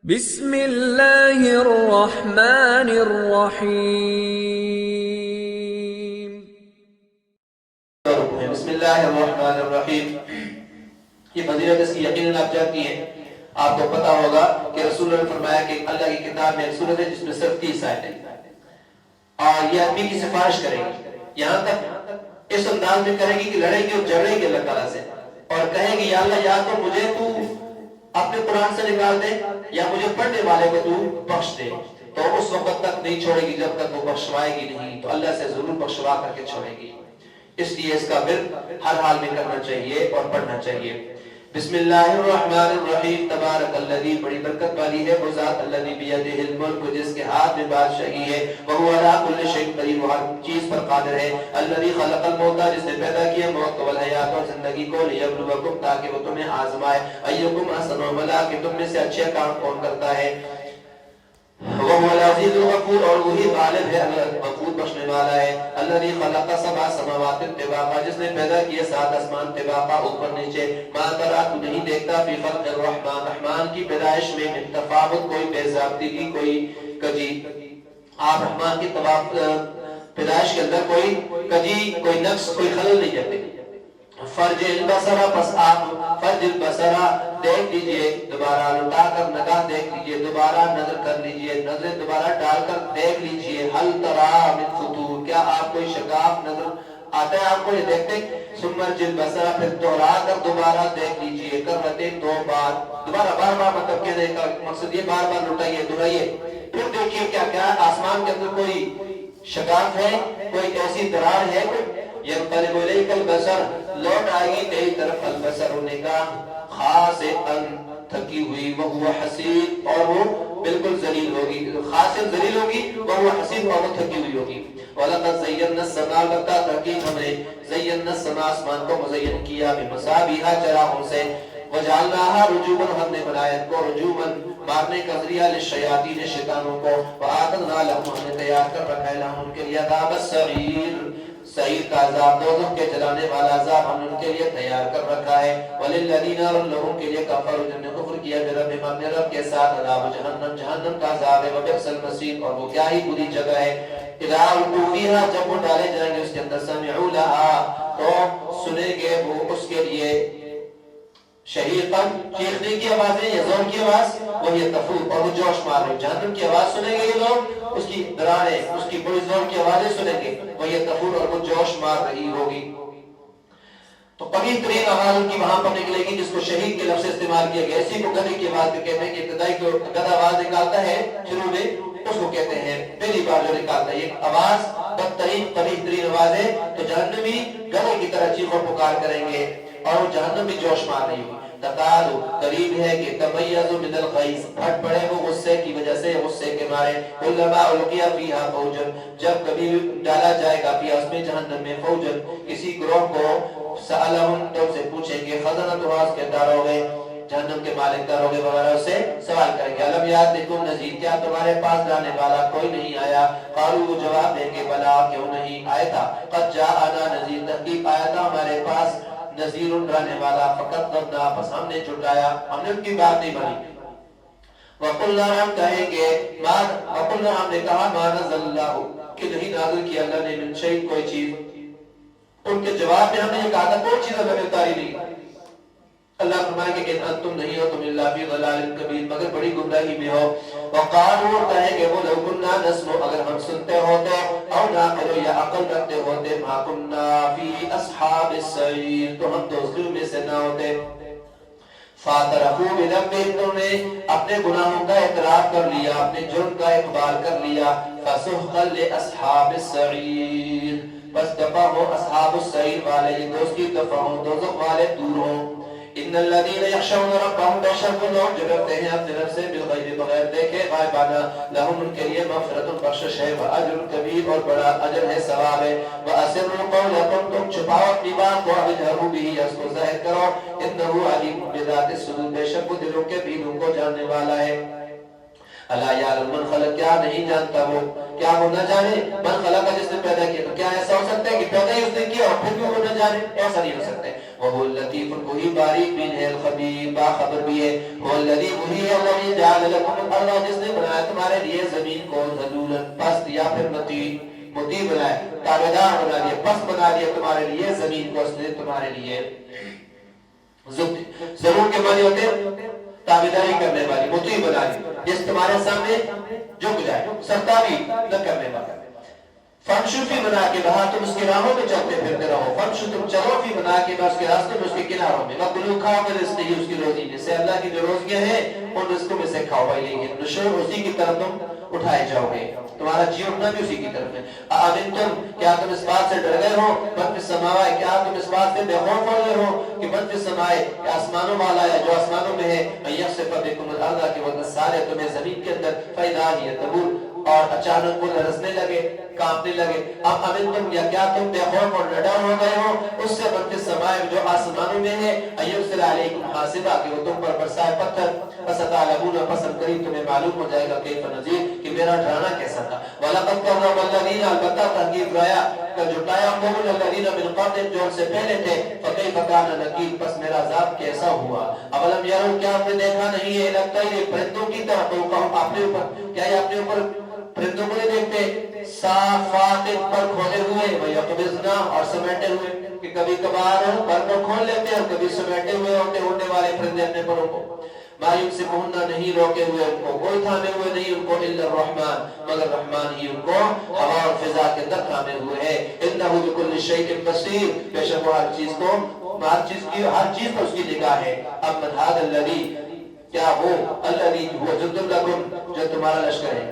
بسم اللہ الرحمن الرحیم۔ بسم اللہ الرحمن الرحیم۔ یہ فضیلت اس کی یقیناً آپ جانتی ہیں۔ آپ کو پتا ہوگا کہ رسول اللہ نے فرمایا کہ اللہ کی کتاب میں ایک سورت ہے جس میں صرف 30 آیتیں ہیں، اور یہ آدمی کی سفارش کرے گی، یہاں تک اس انداز میں کرے گی کہ لڑے گی اور جھگڑے گی اللہ تعالیٰ سے، اور کہے گی یا اللہ یا تو مجھے تو اپنے قرآن سے نکال دے یا مجھے پڑھنے والے کو تو بخش دے۔ تو اس وقت تک نہیں چھوڑے گی جب تک وہ بخشوائے گی نہیں، تو اللہ سے ضرور بخشوا کر کے چھوڑے گی۔ اس لیے اس کا ورد ہر حال میں کرنا چاہیے اور پڑھنا چاہیے۔ بسم اللہ الرحمن الرحیم۔ تبارک الذی، بڑی برکت والی ہے وہ ذات، الذی بیدہ الملک، جس کے ہاتھ میں بادشاہی ہے، وہو علی کل شیء قدیر، وہ ہر چیز پر قادر ہے، الذی خلق الموت، جس نے پیدا کیا موت کو، والحیات، اور زندگی کو، لیبلوکم، تاکہ وہ تمہیں آزمائے، ایکم احسن عملا، کہ تم میں سے اچھے کام کون کرتا ہے، وہو العزیز الغفور، اور وہی غالب ہے، غفور بخشنے والا ہے، الذی خلق سبع سماوات طباقا، جس نے پیدا کیا 7 آسمان طباقا، اوپر نیچے، ما ترى، تو نہیں دیکھتا، فی خلق الرحمن، رحمان کی پیدائش میں، من تفاوت، کوئی بے ضابطگی، کوئی کجی۔ آپ رحمان کی پیدائش کے اندر کوئی کجی، کوئی نقص، کوئی خلل نہیں دیکھتے۔ فرج البصر، پس آپ فرج البصر، دیکھ لیجئے، دوبارہ لٹا کر نگاہ دیکھ لیجئے، دوبارہ نظر کر لیجئے، نظر دوبارہ ڈال کر دیکھ لیجئے، حل ترى من فطور، کیا آپ کوئی شگاف نظر آتا ہے آپ کو یہ دیکھتے؟ ثم ارجع البصر، پھر دوہرا کر دوبارہ دیکھ لیجئے، کرتين، 2 بار، دوبارہ بار بار مطلب کہنے کا مقصد یہ بار بار لٹائیے دہرائیے، پھر دیکھیے کیا کیا آسمان کے اندر کوئی شگاف ہے، کوئی ایسی درار ہے، ينقلب إليك البصر، لوٹ آئے گی تیری طرف البصر، نگاہ، خاسئا، تھکی ہوئی، وہو حسین، اور وہ بالکل ذلیل ہوگی، خاسئا ذلیل ہوگی، وہو حسین، اور وہ تھکی ہوئی ہوگی۔ وَلَقَدْ زَيَّنَّا السَّمَاءَ، لگتا تحقیق ہم نے زَيَّنَّا السَّمَاءَ، آسمان کو مزین کیا، بِمَصَابِیحَ، چراغوں سے، وَجَعَلْنَاهَا رُجُومًا، ہم نے بنایا ان کو رجومًا، مارنے کا ذریعہ، للشیاطین، شیطانوں کو، وَآتَدْنَا لَهُمْ، ہم نے تیار کر رکھا ہے لَهُمْ، ان کے لیے عذاب السعیر، سعیر کا عذاب، دوزخ کے جلانے والا عذاب ہم نے ان کے لیے تیار کر رکھا ہے، وَلِلَّذِينَ، اور لوگوں کے لیے کفروا، جنہوں نے کفر کیا بربہم، اپنے رب کے ساتھ، عذاب جہنم، جہنم کا عذاب ہے، وَبِئْسَ الْمَصِيرُ، اور وہ کیا ہی بری جگہ ہے، اِذَا أُلْقُوا فِيهَا، جب وہ ڈالے جائیں گے اس کے اندر، سَمِعُوا لَهَا، تو سنیں گے وہ اس کے لیے، شہیقاً، چیخنے کی آوازیں یا زور کی آواز، وہی تفور، اور وہ جوش مار رہے، جہنم کی آواز سنیں گے یہ لوگ، اس کی دراریں، اس کی بڑی زور کی آوازیں سنیں گے، وہی تفور، اور وہ جوش مار رہی ہوگی۔ تو قبیح ترین آواز ان کی وہاں پر نکلے گی جس کو شہید کے لفظ استعمال کیا گیا، اسی کو گدھے کی آواز بھی کہتے ہیں، کہ ابتدائی کو گدھا آواز نکالتا ہے شروع میں، اس کو کہتے ہیں پہلی بار جو نکالتا ہے، یہ آواز بدترین قبیح ترین آواز ہے، تو جہنمی گدھے کی طرح چیخ و پکار کریں گے، اور وہ جہنم بھی جوش مار رہی ہوگی۔ تکادو، قریب ہے کہ تمیز من الغیظ، پھٹ پڑے وہ غصے کی وجہ سے، غصے کے مارے، کلما القی فیہا فوجا، جب کبھی ڈالا جائے گا فیہا، اس میں جہنم میں، فوجا، کسی گروہ کو، سألہم، تو سے پوچھیں گے، خزنتہا، اس کے داروغے، جہنم کے مالک داروغے وغیرہ سے سوال کریں گے، الم یاتکم نذیر، کیا تمہارے پاس لانے والا کوئی نہیں آیا؟ قالوا، وہ جواب دیں گے، بلا، کیوں نہیں آیا تھا، قد جاءنا نذیر، تحقیق آیا تھا ہمارے پاس نذیر، ڈرانے والا، فکذبنا، پس ہم نے جھٹلایا، ہم نے ان کی بات نہیں مانی، وقلنا، ہم کہیں گے، وقلنا، ہم نے کہا، ما نزل اللہ، کہ نہیں نازل کیا اللہ نے، من شیء، کوئی چیز، ان کے جواب میں ہم نے یہ کہا تھا کوئی چیز اللہ نے اتاری نہیں۔ اللہ فرمائے کہ انتم نہیں ہو تم الا فی ضلال کبیر، مگر بڑی گمراہی میں ہو، وقالوا، کہیں گے وہ، لو کنا نسمع، اگر ہم سنتے ہوتے، او نعقل، یا عقل رکھتے ہوتے، ما کنا فی اصحاب السعیر، تو ہم دوزخیوں میں سے نہ ہوتے۔ فاعترفوا بذنبہم، انہوں نے اپنے گناہوں کا اعتراف کر لیا، اپنے جرم کا اقبال کر لیا، فسحقا لاصحاب السعیر، بس دفع ہو اصحاب السعیر والے، یہ دوست کی دفع ہو، دوزخ والے دور ہوں۔ ان الذین یخشون ربهم، بے شک وہ لوگ جو ڈرتے ہیں اپنے رب سے، بالغیب، بغیر دیکھے، غائبانہ، لہم، ان کے لیے، مغفرۃ، بخشش ہے، واجر کبیر، اور بڑا اجر ہے، ثواب ہے، واسروا قولکم، تم چھپاؤ اپنی بات کو، اجہروا بہ، اس کو ظاہر کرو، انہ علیم بذات الصدور، بے شک وہ دلوں کے بینوں کو جاننے والا ہے۔ الا یعلم من خلق، کیا نہیں جانتا وہ کیا وہ نہ جانے؟ من خلق، جس نے پیدا کیا، تو کیا ایسا ہو سکتا ہے کہ پیدا ہی اس نے کیا اور پھر بھی وہ نہ جانے؟ ایسا نہیں ہو سکتا ہے۔ وہ اللطیف، وہی باریک بین ہے، الخبیر، باخبر بھی ہے۔ وہ الذی، وہی ہے الذی جعل لکم الارض، جس نے بنایا تمہارے لیے زمین کو ذلولا پست یا پھر مطیع بنایا، تابعدار بنا دیا، پست بنا دیا تمہارے لیے زمین کو، اس نے تمہارے لیے ضرور کے معنی ہوتے ہیں تابعداری کرنے والی، مطیع بنا دی، جس تمہارے سامنے جھک جائے، سرتابی نہ کرنے والا۔ فمشو فی مناکبہا، تم اس کے راہوں میں چلتے پھرتے رہو، فمشو تم چلو فی مناکبہا، اس کے راستے میں، اس کے کناروں میں، وَکُلُوا، کھاؤ من رزقہ، اس کی روزی میں سے، اللہ کی جو روزیاں ہیں ان رزقوں میں سے کھاؤ، وَإِلَیہِ النُّشُورُ، اسی کی طرف تم اٹھائے جاؤ گے، تمہارا جی اٹھنا بھی اسی کی طرف ہے۔ أَأَمِنْتُمْ، کیا تم اس بات سے ڈر گئے ہو، مَن فِی السَّمَاوَاتِ، کیا تم اس بات سے بے خوف ہو گئے ہو کہ مَن فِی السَّمَاءِ، کہ آسمانوں والا ہے جو آسمانوں میں ہے، أَن يَخْسِفَ بِكُمُ الْأَرْضَ، کہ وہ نسالے تمہیں زمین کے اندر، فَإِذَا هِیَ تَمُورُ، اور اچانک وہ لرزنے لگے، کانپنے لگے۔ اب امنتم، یا کیا تم بے خوف اور ڈر ہو گئے ہو اس سے من فی السماء، جو آسمانوں میں ہے، ایرسل علیکم حاصبا، کہ وہ تم پر برسائے پتھر، فستعلمون، پس قریب تمہیں معلوم ہو جائے گا کیف نذیر، کہ میرا ڈرانا کیسا تھا۔ وَلَقَدْ كَذَّبَ الَّذِينَ، البتہ تحقیق لایا کہ جھٹلایا قوم الذین من قبلہم، جو ان سے پہلے تھے، فکیف کان نکیر، پس میرا عذاب کیسا ہوا۔ اولم یروا، کیا آپ نے دیکھا نہیں ہے، لگتا ہے پرندوں کی طرح، تو کہو اپنے اوپر، کیا یہ اپنے اوپر پرندوں کو نہیں دیکھتے، صافات پر کھولے ہوئے، وَيَقْبِضْنَا، اور سمیٹے ہوئے، کہ کبھی کبھار پر کو کھول لیتے ہیں اور کبھی سمیٹے ہوئے ہوتے اڑنے والے پرندے اپنے پروں کو۔ مَا يُمْسِكُهُنَّ، نہیں روکے ہوئے ان کو، کوئی تھامے ہوئے نہیں ان کو، إِلَّا الرَّحْمَٰنُ، مگر رحمان ہی ان کو ہوا اور فضا کے اندر تھامے ہوئے ہے۔ إِنَّهُ بِكُلِّ شَيْءٍ بَصِيرٌ، بے شک وہ ہر چیز کو، ہر چیز پر اس کی نگاہ ہے۔ أَمَّنْ هَٰذَا الَّذِي، کیا وہ الَّذِي هُوَ جُندٌ لَكُمْ، جو تمہارا لشکر ہے،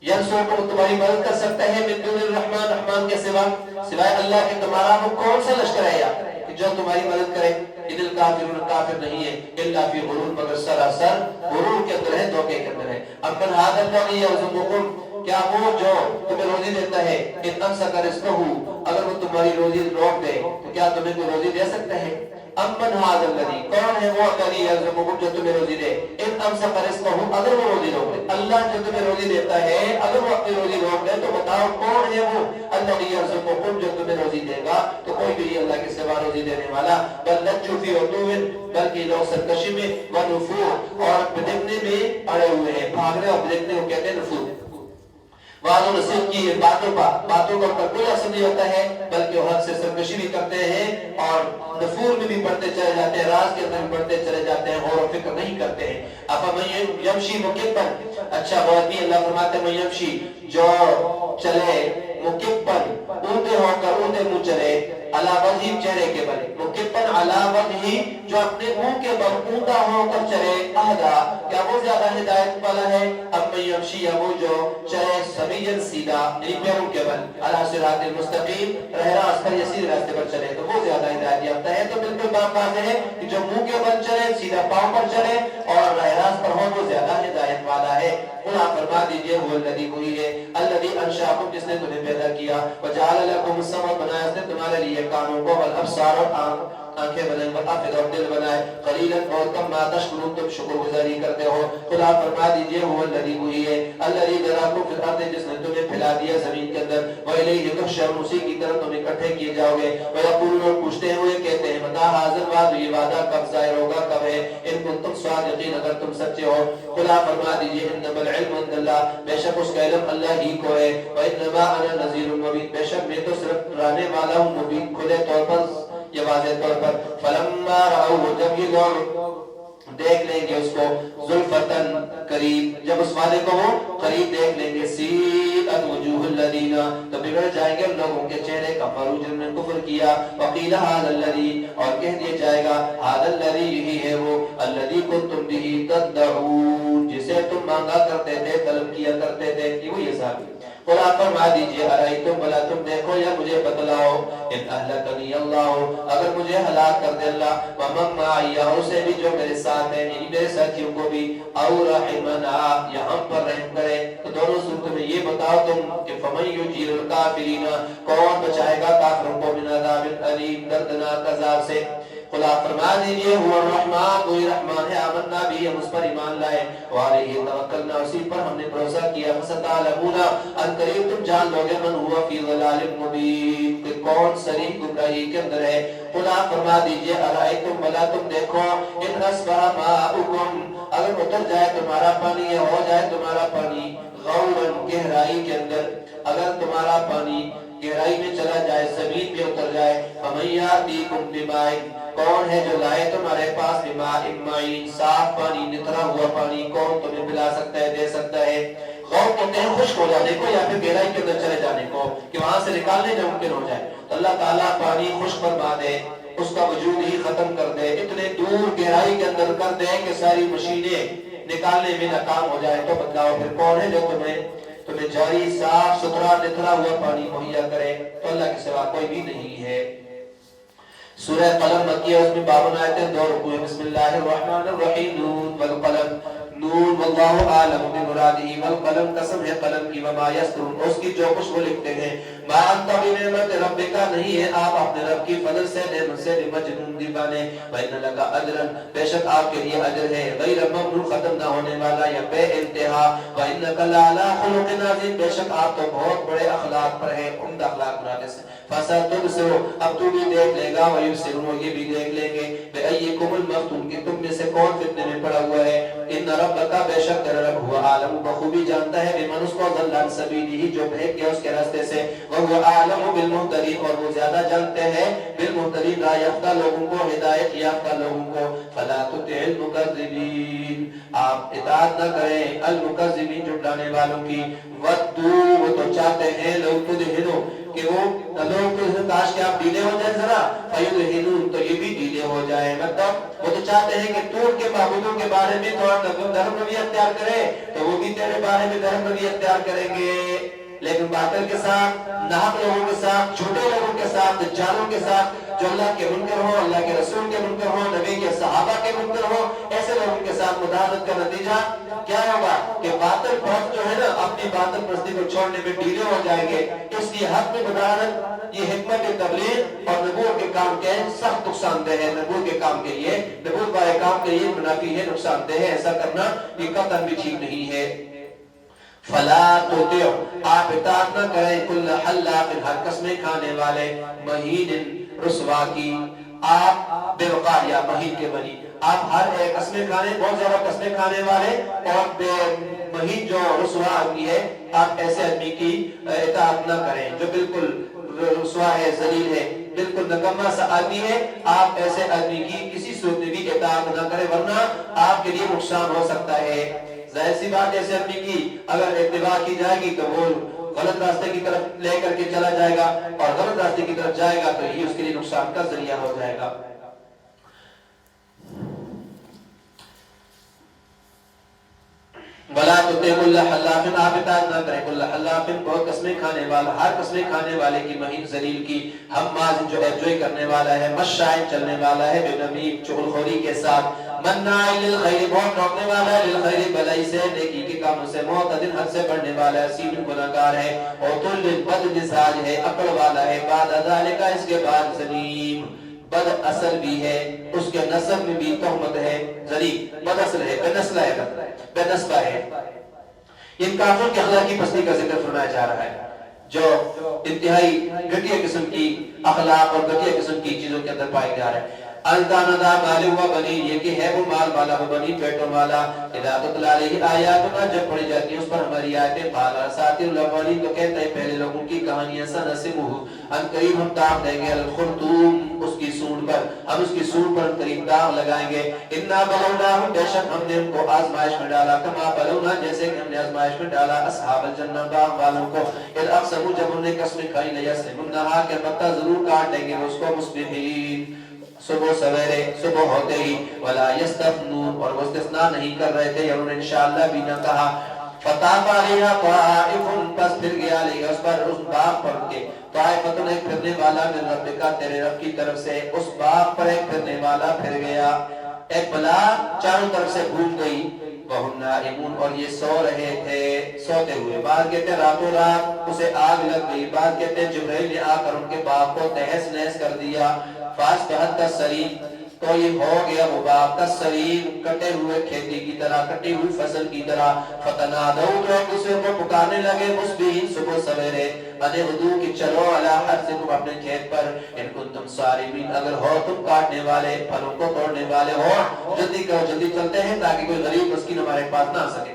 ینصرکم، تمہاری مدد کر سکتا ہے، من دون الرحمن، رحمان کے سوا، سوائے اللہ کے تمہارا وہ کون سا لشکر ہے یا کہ جو تمہاری مدد کرے؟ ان الکافرون، کافر نہیں ہے، الا فی غرور، مگر سراسر غرور کے اندر ہے، دھوکے کے اندر ہے۔ امن ھذا الذی یرزقکم، کیا وہ جو تمہیں روزی دیتا ہے، ان امسک رزقہ، اگر وہ تمہاری روزی روک دے تو کیا تمہیں کوئی روزی دے سکتا ہے؟ امن ھذا الذی، کون ہے وہ الذی یرزقکم، جو تمہیں روزی دے، ان امسک رزقہ، اگر وہ روزی روک دے، اللہ جو تمہیں روزی دیتا ہے اگر وہ اپنی روزی روک دے تو بتاؤ کون ہے وہ الذی یرزقکم، جو تمہیں روزی دے گا؟ تو کوئی بھی اللہ کے سوا روزی دینے والا۔ بل لجوا فی عتو، بلکہ لوگ سرکشی میں، ونفور، اور بدکنے میں اڑے ہوئے ہیں، بھاگنے اور بدکنے کو کہتے ہیں نفور۔ وعدوں نصیب کی باتوں کا کوئی اثر نہیں ہوتا ہے، بلکہ وہ حق سے سرکشی بھی کرتے ہیں اور نفور میں بھی پڑھتے چلے جاتے ہیں، راز کے اندر بھی پڑھتے چلے جاتے ہیں، غور و فکر نہیں کرتے ہیں۔ افمن یمشی مکبا، اچھا بہت ہی اللہ فرماتے ہیں من یمشی، جو چلے مکبن، اونتے ہو کر، اونتے منہ چلے، علی وجہی، چہرے کے بل، مکبن علی وجہی، جو اپنے منہ کے بل اونتا ہو کر چلے، اہدا، کیا وہ زیادہ ہدایت والا ہے؟ افمن یمشی، یا وہ جو چلے سویًا، سیدھا، یعنی پیروں کے بل، علی صراط المستقیم، راہ راست پر یا سیدھے راستے پر چلے، تو وہ زیادہ ہدایت یافتہ ہے۔ تو بالکل بات واضح ہے کہ جو منہ کے بل چلے، سیدھا پاؤں پر چلے اور راہ راست پر ہو، وہ زیادہ ہدایت والا ہے۔ اللہ فرما دیجئے وہ الذی، وہی ہے الذی انشأکم، جس نے تمہیں پیدا کیا، وجعل لکم السمع، بنایا اس نے تمہارے لیے کانوں کو، والابصار، اور آنکھیں بنائیں، والافئدہ، اور دل بنائے، قلیلا بہت کم، ما تشکرون، تم شکر گزاری کرتے ہو۔ خدا فرما دیجئے وہ الذی، وہی ہے الذی ذراکم فی الارض، جس نے تمہیں پھیلا دیا زمین کے اندر، والیہ تحشرون، اسی کی طرف تم اکٹھے کیے جاؤ گے۔ ویقولون، اور پوچھتے ہیں، وہ یہ کہتے ہیں، متی ھذا الوعد، یہ وعدہ کب ظاہر ہوگا، کب ہے؟ ان کنتم صادقین، اگر تم سچے ہو۔ خدا فرما دیجئے انما العلم عند اللہ، بے شک اس کا علم اللہ ہی کو ہے، وانما انا نذیر مبین، بے شک میں تو صرف ڈرانے والا ہوں، مبین، کھلے طور پر، یہ واضح طور پر۔ فلما رأوه، جب یہ لوگ دیکھ لیں گے اس کو، زلفتن، قریب، جب اس وعدے کو وہ قریب دیکھ لیں گے، سیئت وجوہ الذین، تو بگڑ جائیں گے لوگوں کے چہرے، کفروا، جنہوں نے کفر کیا، وقیل ھذا الذی، اور کہہ دیا جائے گا ھذا الذی، یہی ہے وہ الذی کنتم بہ تدعون، جسے تم مانگا کرتے تھے، طلب کیا کرتے تھے، یہ وہی حساب ہے۔ قل آپ فرما دیجئے ارائیتم، بلا تم دیکھو یا مجھے بتلاؤ، ان اہلکنی اللہ، اگر مجھے ہلاک کر دے اللہ، ومن معی، اسے بھی جو میرے ساتھ ہیں، یعنی میرے ساتھیوں کو بھی، او رحمنا، یا ہم پر رحم کرے، تو دونوں صورتوں میں یہ بتاؤ تم کہ فمن یجیر الکافرین، کون بچائے گا کافروں کو من عذاب علیم، دردناک عذاب سے۔ خدا فرما دیجئے هو الرحمن، وہی رحمان ہے، آمنا بھی ہم اس پر ایمان لائے، وعلیہ توکلنا اسی پر ہم نے بھروسہ کیا، فستعلمون ان قریب تم جان لوگے من ہوا فی ضلال مبین کہ کون صریح گمراہی کے اندر ہے۔ خدا فرما دیجئے ارائیتم بلا تم دیکھو ان اصبح ماؤکم اگر اتر جائے تمہارا پانی یا ہو جائے تمہارا پانی غورن گہرائی کے اندر، اگر تمہارا پانی گہرائی میں چلا جائے زمین میں اتر جائے، فَمَن يَأْتِيكُم بِمَاءٍ کون ہے جو لائے تمہارے پاس بِمَاءٍ مَّعِينٍ صاف پانی نترا ہوا پانی، کون تمہیں پلا سکتا ہے دے سکتا ہے۔ غور کہتے ہیں خشک ہو جانے کو یا پھر گہرائی کے اندر چلے جانے کو کہ وہاں سے نکالنے جو ممکن ہو جائے، تو اللہ تعالیٰ پانی خشک فرما دے، اس کا وجود ہی ختم کر دے، اتنے دور گہرائی کے اندر کر دے کہ ساری مشینیں نکالنے میں ناکام ہو جائے، تو بتلاؤ پھر کون ہے جو تمہیں جاری صاف ستھرا نترا ہوا پانی مہیا کرے؟ تو اللہ کے سوا کوئی بھی نہیں ہے۔ سورہ قلم مکی ہے، اس میں 52 آیتیں 2 رکوع ہیں۔ بسم اللہ الرحمن الرحیم نون والقلم نون واللہ اعلم بمرادہ والقلم قسم ہے قلم کی وما یسطرون اس کی جو کچھ وہ لکھتے ہیں۔ ما انت بنعمت ربک نہیں ہے آپ اپنے رب کی فضل سے نعمت سے مجنون دیوانے، وان لک اجرا بے شک آپ کے لیے اجر ہے غیر ممنون ختم نہ ہونے والا یا بے انتہا، وانک لعلی خلق عظیم بے شک آپ تو بہت بڑے اخلاق پر ہیں، عمدہ اخلاق بنانے سے۔ فَسَتُبْصِرُ اب تو بھی دیکھ لے گا وَيُبْصِرُونَ یہ بھی دیکھ لیں گے بِأَيِّكُمُ الْمَفْتُونُ کہ تم میں سے کون فتنے میں پڑا ہوا ہے۔ ان ربک بے شک تیرا رب ہوا عالم بخوبی جانتا ہے بمن اس کو ضل عن سبیلہ جو بھیگ گیا اس کے راستے سے، وهو اعلم بالمهتدین اور وہ زیادہ جانتے ہیں بالمهتدین راہ یافتہ لوگوں کو ہدایت یافتہ لوگوں کو۔ فلا تطع المکذبین آپ اطاعت نہ کریں المکذبین جھٹلانے والوں کی، ودوا وہ تو چاہتے ہیں لو تدہنوا کہ وہ لوگ کاش کہ آپ ڈھیلے ہو جائیں ذرا، فیدہنون تو یہ بھی ڈھیلے ہو جائیں، مطلب وہ تو چاہتے ہیں کہ تو کے معبودوں کے بارے میں تھوڑا دھرم روی اختیار کرے تو وہ بھی تیرے بارے میں دھرم روی اختیار کریں گے، لیکن باطل کے ساتھ ناحق لوگوں کے ساتھ جھوٹے لوگوں کے ساتھ دجالوں کے ساتھ جو اللہ کے منکر ہو اللہ کے رسول کے منکر ہو نبی کے صحابہ کے منکر ہو ایسے لوگوں کے ساتھ مداحنت کا نتیجہ کیا ہوگا کہ باطل پرست جو ہے نا اپنی باطل پرستی کو چھوڑنے میں ڈھیلے ہو جائیں گے۔ اس لیے حق میں مداحنت یہ حکمت تبلیغ اور نبوت کے کام کے سخت نقصان دہ ہے، نبوت کے کام کے لیے نبوت والے کام کے لیے منافی ہے نقصان دہ ہے، ایسا کرنا یہ قطعاً بھی ٹھیک نہیں ہے۔ فلا تطع آپ اطاعت نہ کریں کل حلاف ہر قسمیں کھانے والے مہین رسوا کی، آپ بے وقار یا مہین کے بنی آپ ہر ایک قسمیں کھانے بہت زیادہ قسمیں کھانے والے اور بے مہین جو رسوا آدمی ہے آپ ایسے آدمی کی اطاعت نہ کریں جو بالکل رسوا ہے ذلیل ہے بالکل نکما سا آدمی ہے، آپ ایسے آدمی کی کسی صورت میں بھی اطاعت نہ کریں ورنہ آپ کے لیے نقصان ہو سکتا ہے۔ ظاہر سی بات ایسے آدمی کی اگر اتباع کی جائے گی تو وہ غلط راستے کی طرف لے کر کے چلا جائے گا اور غلط راستے کی طرف جائے گا تو یہ اس کے لیے نقصان کا ذریعہ ہو جائے گا۔ ولا تطع كل حلاف آپ اطاعت نہ کریں كل حلاف بہت قسمیں کھانے والا ہر قسمیں کھانے والے کی مہین ذلیل کی، ہماز جو ایبجوئی کرنے والا ہے مشاء چلنے والا ہے بنمیم چغلخوری کے ساتھ، مناع للخیر بہت روکنے والا ہے للخیر بلائی سے نیکی کے کاموں سے، معتد حد سے بڑھنے والا ہے سین گناہگار ہے، عتل بد مزاج ہے عقل والا ہے، بعد ذالک اس کے بعد زنیم بد اصل بھی ہے اس کے نسب میں بھی تہمت ہے، ذلیل بد اصل ہے بے نسل ہے بے نسبہ ہے۔ ان کافروں کی اخلاقی پستی کا ذکر فرمایا جا رہا ہے جو انتہائی گھٹیا قسم کی اخلاق اور گھٹیا قسم کی چیزوں کے اندر پائے جا رہے ہیں۔ الداندا مال ہوا بنی یہ کہ ہے وہ مال والا وہ بنی بیٹوں والا، اذا تتلی علیہ آیاتنا جب پڑھی جاتی ہیں اس پر ہماری آیتیں قال اساطیر الاولین تو کہتا ہے پہلے لوگوں کی کہانیاں سنسمہ ان قریب ہم داغ دیں گے الخرطوم اس کی سونڈ پر، ہم اس کی سونڈ پر قریب داغ لگائیں گے۔ انا بلوناہم بے شک ہم نے ان کو آزمائش میں ڈالا کما بلونا جیسے کہ ہم نے آزمائش میں ڈالا اصحاب الجنہ باغ والوں کو، اذ اقسموا جب انہوں نے قسمیں کھائی لیسلمنہا کہ البتہ ضرور کاٹ لیں گے اس کو مصبحین صبح سویرے صبح ہوتے ہی، ولا یستثنون اور وہ استثناء نہیں کر رہے تھے یا انہوں نے انشاءاللہ بھی نہ کہا۔ فطاف علیہا طائف پس پھر گیا علیہ اس پر اس باغ پر کے طائفتن ایک پھرنے والا من ربکا تیرے رب کی طرف سے، اس باغ پر ایک پھرنے والا پھر گیا، ایک بلا چاروں طرف سے گھوم گئی، وہم نائمون اور یہ سو رہے تھے سوتے ہوئے، بعض کہتے ہیں راتوں رات اسے آگ لگ گئی، بعض کہتے ہیں جبرائیل نے آ کر ان کے باغ کو تہس نہس کر دیا۔ فاس بہت کا سریم تو یہ ہو گیا وہ باپ تصریم کٹے ہوئے کھیتی کی طرح, کٹی ہوئی فصل کی طرح. فتنادوا تو ایک دوسرے کو پکارنے لگے مصبحین صبح سویرے, انے غدو کی چلو علی حرثکم اپنے کھیت پر, ان کنتم صارمین اگر ہو تم کاٹنے والے, پھلوں کو توڑنے والے ہو, جلدی کرو جلدی چلتے ہیں تاکہ کوئی غریب مسکین ہمارے پاس نہ آ سکے.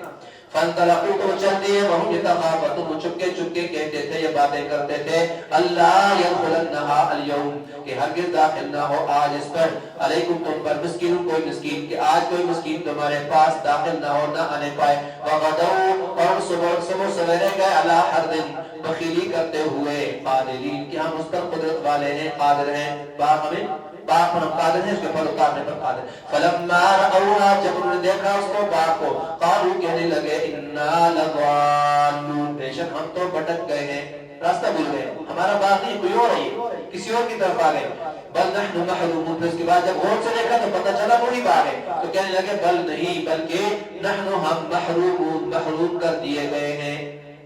فانطلقوا تو چلتے ہیں وہم یتخافتون چپکے چپکے کہتے تھے یہ باتیں کرتے تھے اللہ یدخلنها اليوم کہ ہرگز داخل نہ ہو آج اس پر, علیکم تم پر, مسکین کوئی مسکین کہ آج کوئی مسکین تمہارے پاس داخل نہ ہو نہ آنے پائے. وغدوا اور صبح سویرے گئے علی حرد بخیلی کرتے ہوئے قادرین کہ ہم اس پر قدرت والے ہیں قادر ہیں, باپ ہمیں باپ پر ہم قادر ہیں اس کے پھل اتارنے پر قادر. فلما رأوها جب انہوں نے دیکھا اس کو باپ کو, قالوا کہنے لگے انا لضالون بے شک ہم تو بھٹک گئے ہیں, راستہ بھول گئے, ہمارا باپ نہیں کوئی اور ہے, کسی اور کی طرف آ گئے. بل نحن محرومون, پھر اس کے بعد جب غور سے دیکھا تو پتہ چلا وہی باپ ہے, تو کہنے لگے بل نہیں بلکہ نحن ہم محرومون محروم کر دیے گئے ہیں,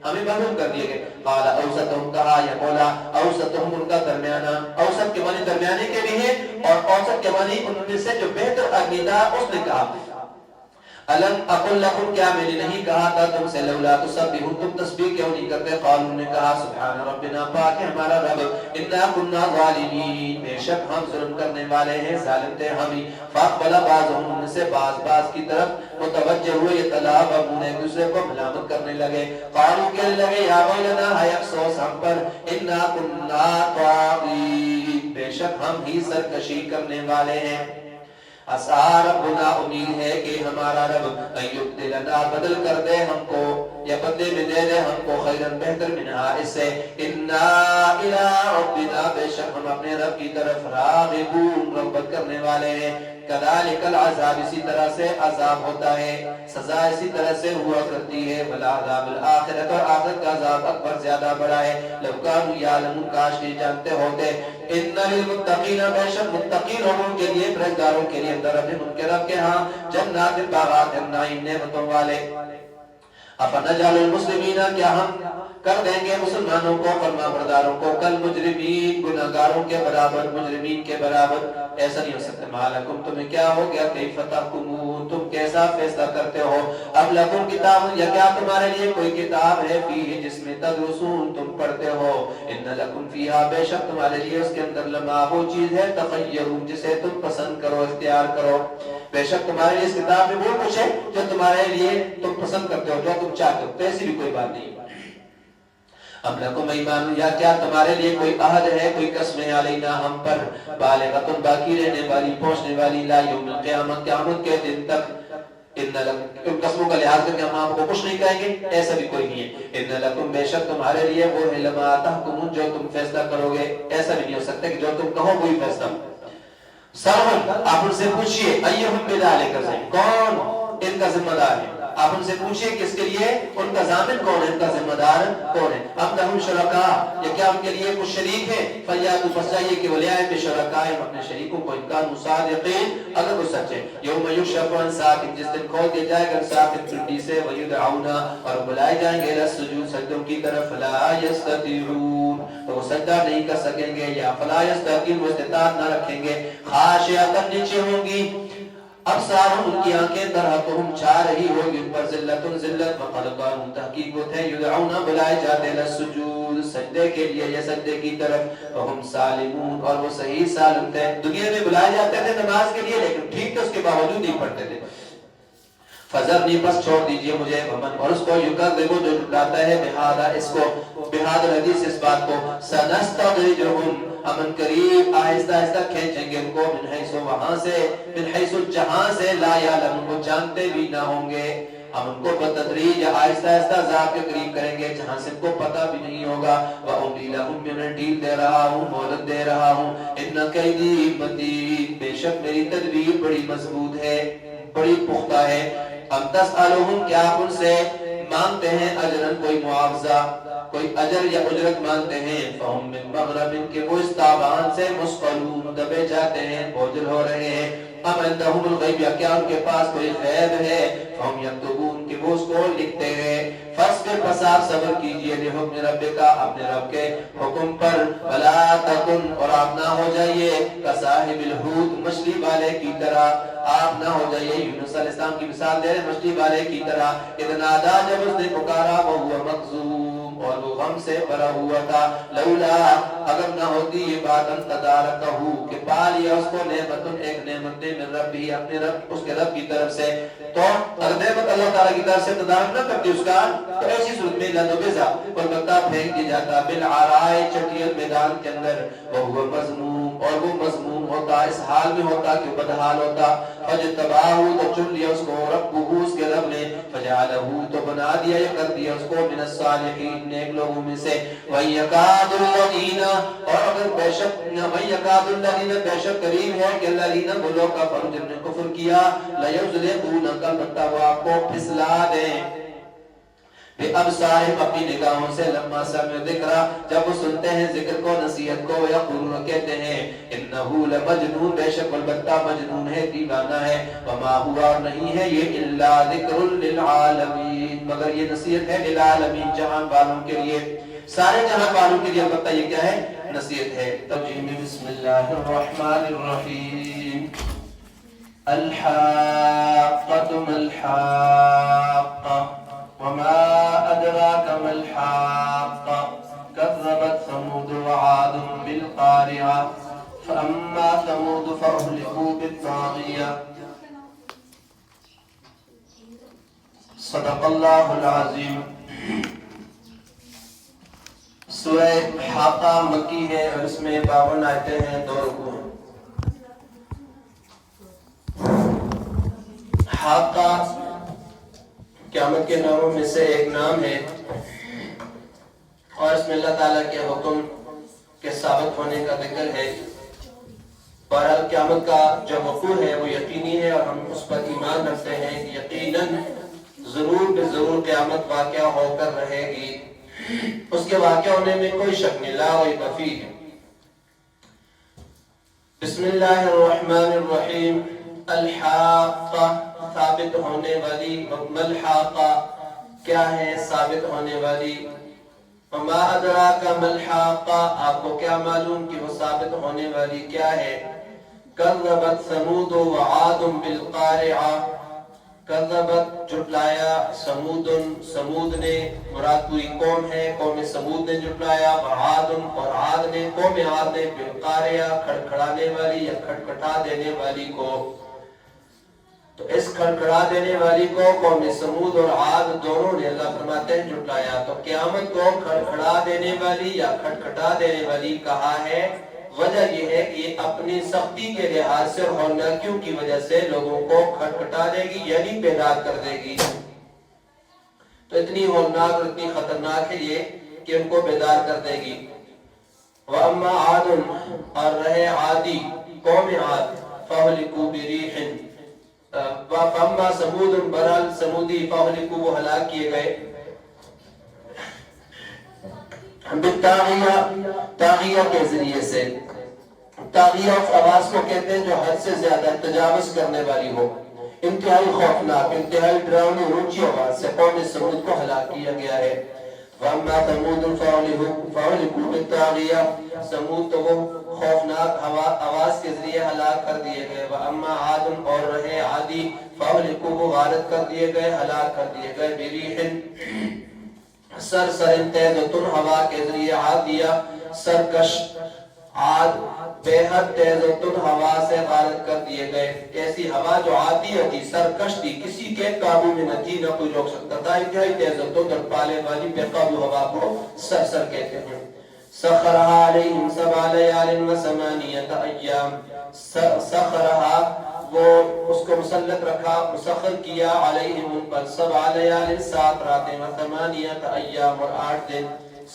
ہمیں محروم کر دیے گئے. قال اوسطهم کہا یا مولا اوسطهم ان کا درمیانہ, اوسط کے معنی درمیانے کے بھی ہے اور اوسط کے معنی ان میں سے جو بہتر آدمی تھا اس نے کہا الم اقل لکم کیا میں نے نہیں کہا تھا تم سے لولا تسبحون تم تسبیح کیوں نہیں کرتے. قالوا نے کہا سبحان ربنا پاک ہے ہمارا رب, انا كنا ظالمین بے شک ہم ظلم کرنے والے ہیں ظالم تھے ہم ہی. فاقبل بعضهم ان سے بعض کی طرف متوجہ ہوئے یتلاومون ایک دوسرے کو ملامت کرنے لگے. قالوا کہنے لگے یا ویلنا ہے افسوس ہم پر, انا كنا طاغین بے شک ہم ہی سرکشی کرنے والے ہیں. عسى ربنا امید ہے کہ ہمارا رب یبدلنا بدل کر دے ہم کو یا بدلے میں دے دے ہم کو خیرن بہتر منہا اس سے. انا الى ربنا بے شک ہم اپنے رب کی طرف راغبون رغبت کرنے والے ہیں. کذالک العذاب اسی طرح سے عذاب ہوتا ہے, سزا اسی طرح سے ہوا کرتی ہے. ولعذاب الآخرۃ اور آخرت کا عذاب اکبر زیادہ بڑا ہے. لو کانوا یعلمون کاش یہ جانتے ہوتے. ان للمتقین بے شک متقین لوگوں کے لیے پرہیزگاروں کے لیے اندر ان کے رب کے ہاں جنات باغات النعیم نعمتوں والے. افنجعل المسلمین کیا ہم کر دیں گے مسلمانوں کو فرما برداروں کو کل مجرمین گناہگاروں کے برابر مجرمین کے برابر, ایسا نہیں ہو سکتا. مالکم تمہیں کیا ہو گیا کیف تحکمون تم کیسا فیصلہ کرتے ہو. اب لکم کتاب یا کیا تمہارے لیے کوئی کتاب ہے فیہ جس میں تدرسون تم پڑھتے ہو. ان لکم فیہا بے شک تمہارے لیے اس کے اندر لما وہ چیز ہے تخیرون جسے تم پسند کرو اختیار کرو. بے شک تمہارے لیے اس کتاب میں وہ کچھ ہے جو تمہارے لیے تم پسند کرتے ہو جو تم چاہتے ہو, تو ایسی بھی کوئی بات نہیں. ام لکم ایمان یا کیا تمہارے لیے کوئی عہد ہے کوئی قسم علینا ہم پر, بالغۃ باقی رہنے والی پہنچنے والی, لا یوم القیامت قیامت کے دن تک. ان قسموں کا لحاظ کر کے ہم آپ کو کچھ نہیں کہیں گے, ایسا بھی کوئی نہیں ہے. ان لکم بے شک تمہارے لیے وہ ہے لما تحکمون جو تم فیصلہ کرو گے, ایسا بھی نہیں ہو سکتا کہ جو تم کہو وہی فیصلہ. سرہم آپ ان سے پوچھئے ایہم بذالک زعیم کون ان کا ذمہ دار ہے. آپ ان سے پوچھئے کہ اس کے لیے ان کا ضامن کون ہے, ان کا ذمہ دار کون ہے. ام لہم شرکاء یا کیا ان کے لیے کچھ شریک ہیں, فلیاتوا بس چاہیے کہ وہ لے آئے بشرکائہم اپنے شریکوں کو, ان کانوا صادقین اگر وہ سچے. یوم یکشف عن ساق جس دن کھول دیا جائے گا ساق پنڈی سے, ویدعون اور بلائے جائیں گے للسجود سجدوں کی طرف, فلا یستطیعون تو وہ سجدہ نہیں کر سکیں گے, یا فلا یستطیعون وہ استطاعت نہ رکھیں گے. خاشعۃ نیچے ہوں گی ابصارہم ان کی آنکھیں ترہقہم چھا رہی ہوگی ان پر ذلت ذلت. وقد قاموا تحقیق وہ تھے یدعون بلائے جاتے للسجود سجدے کے لیے یا سجدے کی طرف, وہم سالمون اور وہ صحیح سالم تھے. دنیا میں بلائے جاتے تھے نماز کے لیے لیکن ٹھیک تھے اس کے باوجود نہیں پڑھتے تھے. فذرنی بس چھوڑ دیجئے مجھے ومن اور اس کو یکذب جو جھٹلاتا ہے بہذا اس کو بہذا الحدیث اس بات کو, سنستدرجہم امن قریب آہستہ آہستہ کھینچیں گے ان کو, من حیث وہاں سے, من حیث جہاں سے لا یعلمون وہ جانتے بھی نہ ہوں گے. ہم ان کو بتدریج آہستہ آہستہ عذاب کے قریب کریں گے جہاں سے ان کو پتہ بھی نہیں ہوگا. وَأُمْلِي لَهُمْ میں ڈھیل دے رہا ہوں مہلت دے رہا ہوں. اِنَّ کَیْدِی مَتِین بے شک میری تدبیر بڑی مضبوط ہے بڑی پختہ ہے. ام تسألہم کیا آپ ان سے مانگتے ہیں اجرن کوئی معاوضہ, کوئی اجر یا اجرت مانگتے ہیں فہم من مغرب کے وہ اس تاوان سے مثقلون دبے جاتے ہیں بوجھل ہو رہے ہیں ام عندهم الغیب یا کیا ان کے پاس کوئی غیب ہے فہم یکتبون کہ وہ اس کو لکھتے ہیں فاصبر پس آپ صبر کیجئے لحکم ربک اپنے رب کے حکم پر ولا تکن اور آپ نہ ہو جائیے کصاحب الحوت مچھلی والے کی طرح آپ نہ ہو جائیے یونس علیہ السلام کی مثال دے رہے مچھلی والے کی طرح اذ نادا جب اس نے پکارا وهو مکظوم اور وہ غم سے بھرا ہوا تھا لولا اگر نہ ہوتی یہ بات ان تدارکہ کہ پا لیا اس کو نعمت ایک نعمت من ربی اپنے رب اس کے رب کی طرف سے تو اگر نعمت اللہ تعالیٰ کی طرف سے تدارک نہ کرتی اس کا تو ایسی صورت میں لنبذا اور بتا پھینک دیا جاتا بالعراء چٹیل میدان کے اندر وہ مذموم اور وہ مذموم ہوتا اس حال میں ہوتا کہ بدحال ہوتا فجتباہ تو چن لیا اس کو ربہ اس کے رب نے فجعلہ تو بنا دیا یا کر دیا اس کو من الصالحین نیک لوگوں میں سے وَيَكَادُ الَّذِينَ اور اگر بے شک وَيَكَادُ الَّذِينَ بے شک قریب ہے کہ الَّذِينَ وہ لوگ کفروا جن نے کفر کیا لَيُزْلِقُونَكَ البتہ وہ آپ کو پھسلا دیں بے ابصارہم اپنی نگاہوں سے لما سمعوا ذکر جب وہ سنتے ہیں ذکر کو نصیحت کو یقولون کہتے ہیں انہ لمجنون بے شک البتہ مجنون ہے دیوانہ ہے وما ہوا اور نہیں ہے یہ الا ذکر للعالمین مگر یہ نصیحت ہے للعالمین جہان والوں کے لیے سارے جہان والوں کے لیے البتہ یہ کیا ہے نصیحت ہے ترجمہ بسم اللہ الرحمن الرحیم الحاقۃ ما الحاقۃ وما أدراك ما الحاقة كذبت ثمود وعاد بالقارعة فأما ثمود فأهلكوا بالطاغية صدق الله العظيم سورہ حاقہ مکی ہے اور اس میں 52 آیتیں ہیں 2 رکوع ہیں حاقہ قیامت کے ناموں میں سے ایک نام ہے اور اس میں اللہ تعالیٰ کے حکم کے ثابت ہونے کا ذکر ہے بہرحال قیامت کا جو وقوع ہے وہ یقینی ہے اور ہم اس پر ایمان رکھتے ہیں کہ یقیناً ضرور بے ضرور قیامت واقع ہو کر رہے گی اس کے واقع ہونے میں کوئی شک نہیں لا ریب فیہ بسم اللہ الرحمن الرحیم الحاقہ ثابت ہونے والی ملحاقہ کیا ہے ثابت ہونے والی وما ادراک ملحاقہ آپ کو کیا معلوم کہ وہ ثابت ہونے والی کیا ہے کذبت ثمود وعاد بالقارعہ کذبت جھٹلایا سمود نے مراد پوری قوم ہے قوم سمود نے جھٹلایا وعاد اور عاد نے قوم عاد نے بالقارعہ کھڑکھڑانے والی یا کھٹکھٹا دینے والی کو تو اس کھڑکھڑا دینے والی کو قوم سمود اور عاد دونوں نے اللہ فرماتے ہیں جھٹلایا تو قیامت کو کھڑکھڑا دینے والی یا کھٹکھٹا دینے والی کہا ہے وجہ یہ ہے کہ یہ اپنی سختی کے لحاظ سے اور ہولناکیوں کی وجہ سے لوگوں کو کھٹکھٹا دے گی یعنی بیدار کر دے گی تو اتنی ہولناک اور اتنی خطرناک ہے یہ کہ ان کو بیدار کر دے گی وَأَمَّا عَادٌ اور رہے عادی قوم عاد فَأُهْلِكُوا بِرِيحٍ فَأَمَّا سَمُودٌ برال سمودی فَأُهْلِكُوا وہ ہلاک کیے گئے بالطاغیہ طاغیہ کے ذریعے سے طاغیہ اس آواز کو کہتے ہیں جو حد سے زیادہ تجاوز کرنے والی ہو انتہائی خوفناک انتہائی ڈراؤنی اونچی آواز سے قوم سمود کو ہلاک کیا گیا ہے وَأَمَّا ثَمُودٌ فَأُهْلِكُوا بِالطَّاغِيَةِ سمود تو وہ خوفناک آواز کے ذریعے ہلاک کر دیے گئے وَأَمَّا عَادٌ اور رہے عادی فَأُهْلِكُوا وہ غارت کر دیے گئے ہلاک کر دیے گئے بِرِيحٍ سر تیز و تن ہوا کے ذریعے عادیہ سرکش عاد بے حد تیز و تن ہوا سے غارت کر دیے گئے ایسی ہوا جو عادیہ تھی سرکش تھی کسی کے قابو میں نہ تھی نہ کوئی روک سکتا تھا انتہائی تیز و تن اور پالے والی بے قابو ہوا کو سر کہتے ہیں سخرہا علیہم 7 لیال و 8 ایام سخرہا وہ اس کو مسلط رکھا مسخر کیا علیہم ان پر 7 لیال 7 راتیں و 8 ایام اور 8 دن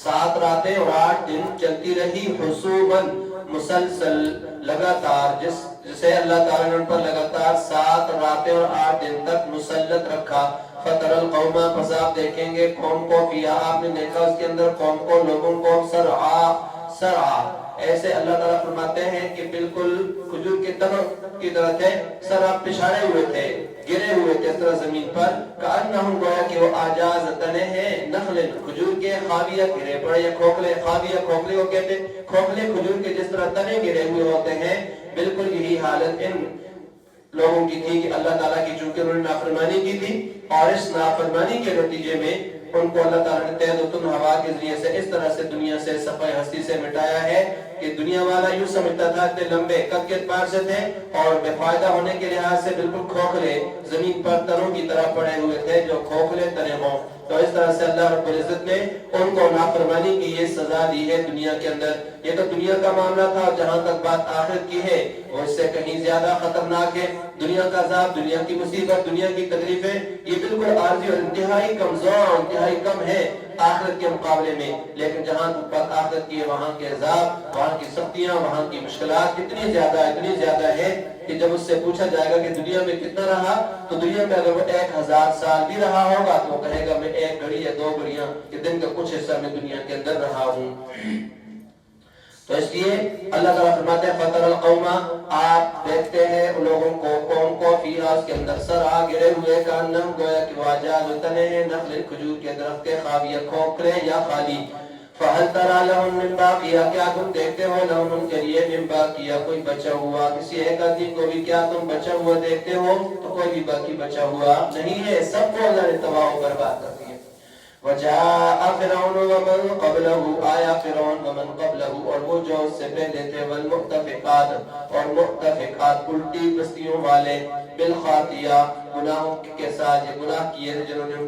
7 راتیں اور 8 دن چلتی رہی حسوباً مسلسل لگاتار جسے اللہ تعالیٰ نے ان پر لگاتار 7 راتیں اور 8 دن تک مسلط رکھا فتر القوم پس آپ دیکھیں گے قوم کو فیہا آپ نے دیکھا اس کے اندر قوم کو لوگوں کو سرعا ایسے اللہ تعالیٰ فرماتے ہیں کہ بالکل کھجور کے تنوں کی طرح تھے سرعا پچھاڑے ہوئے تھے گرے ہوئے تھے اس طرح زمین پر کأنہم گویا کہ وہ آجاز تنے ہیں نخل کھجور کے خاویہ گرے پڑے یا کھوکھلے خاویہ کھوکھلے کو کہتے ہیں کھوکھلے کھجور کے جس طرح تنے گرے ہوئے ہوتے ہیں بالکل یہی حالت ان لوگوں کی تھی کہ اللہ تعالیٰ کی چونکہ انہوں نے نافرمانی کی تھی اور اس نافرمانی کے نتیجے میں ان کو اللہ تعالیٰ نے تیز و تن ہوا کے ذریعے سے اس طرح سے دنیا سے صفحہ ہستی سے مٹایا ہے کہ دنیا والا یوں سمجھتا تھا اتنے لمبے قد کے اعتبار سے تھے اور بے فائدہ ہونے کے لحاظ سے بالکل کھوکھلے زمین پر تنوں کی طرح پڑے ہوئے تھے جو کھوکھلے تنے ہوں تو اس طرح سے اللہ رب العزت نے ان کو نافرمانی کی یہ سزا دی ہے دنیا کے اندر یہ تو دنیا کا معاملہ تھا جہاں تک بات آخرت کی ہے وہ اس سے کہیں زیادہ خطرناک ہے دنیا کا عذاب دنیا کی مصیبت دنیا کی تکلیفیں یہ بالکل عارضی اور انتہائی کمزور انتہائی کم ہے آخرت کے مقابلے میں لیکن جہاں تک بات آخرت کی ہے وہاں کے عذاب وہاں کی سختیاں وہاں کی مشکلات اتنی زیادہ ہے کہ جب اس سے پوچھا جائے گا کہ دنیا میں کتنا رہا تو دنیا میں اگر وہ 1000 سال بھی رہا ہوگا تو وہ کہے گا میں 1 گھڑی یا 2 گھڑیاں کہ دن کا کچھ حصہ میں دنیا کے اندر رہا ہوں تو اس لیے اللہ تعالیٰ فرماتے ہیں فَتَرَ الْقَوْمَ آپ دیکھتے ہیں ان لوگوں کو قوم کو فیہا اس کے اندر سرعا گرے ہوئے کانم گویا کہ واجاز تنے ہیں نخل کھجور کے درخت کے خاویہ کھوکھلے یا خالی فَهَلْ تَرَى لَهُم مِّن بَاقِيَةٍ کیا تم دیکھتے ہو لَهُم ان کے لیے مِن بَاقِيَةٍ کوئی بچا ہوا کسی ایک آدمی کو بھی کیا تم بچا ہوا دیکھتے ہو تو کوئی بھی باقی بچا ہوا نہیں ہے سب کو اللہ نے تباہ و برباد کر دیا وَجَاءَ فِرْعَوْنُ وَمَنْ قَبْلَهُ آیا فرعون ومن قبلہ اور وہ جو اس سے پہلے تھے والمؤتفقات اور مؤتفقات الٹی بستیوں والے بالخاطیہ گناہوں کے ساتھ یہ گناہ کیے تھے جنہوں نے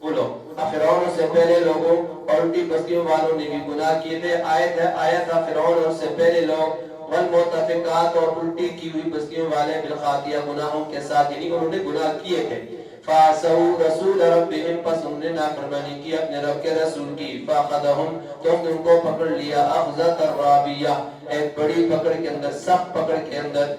بولو فرعون سے پہلے لوگوں اور الٹی بستیوں والوں نے بھی گناہ کیے تھے آیا تھا فرعون اور سے پہلے لوگ والمؤتفقات اور الٹی کی ہوئی بستیوں والے بالخاطیہ گناہوں کے ساتھ یعنی انہوں نے گناہ کیے تھے فَعَصَوْا رَسُولَ رَبِّهِمْ پس انہوں نے نافرمانی کی اپنے رب کے رسول کی فَأَخَذَهُمْ تو ان کو پکڑ لیا أَخْذَةً رَابِيَّةً ایک بڑی پکڑ کے اندر سخت پکڑ کے اندر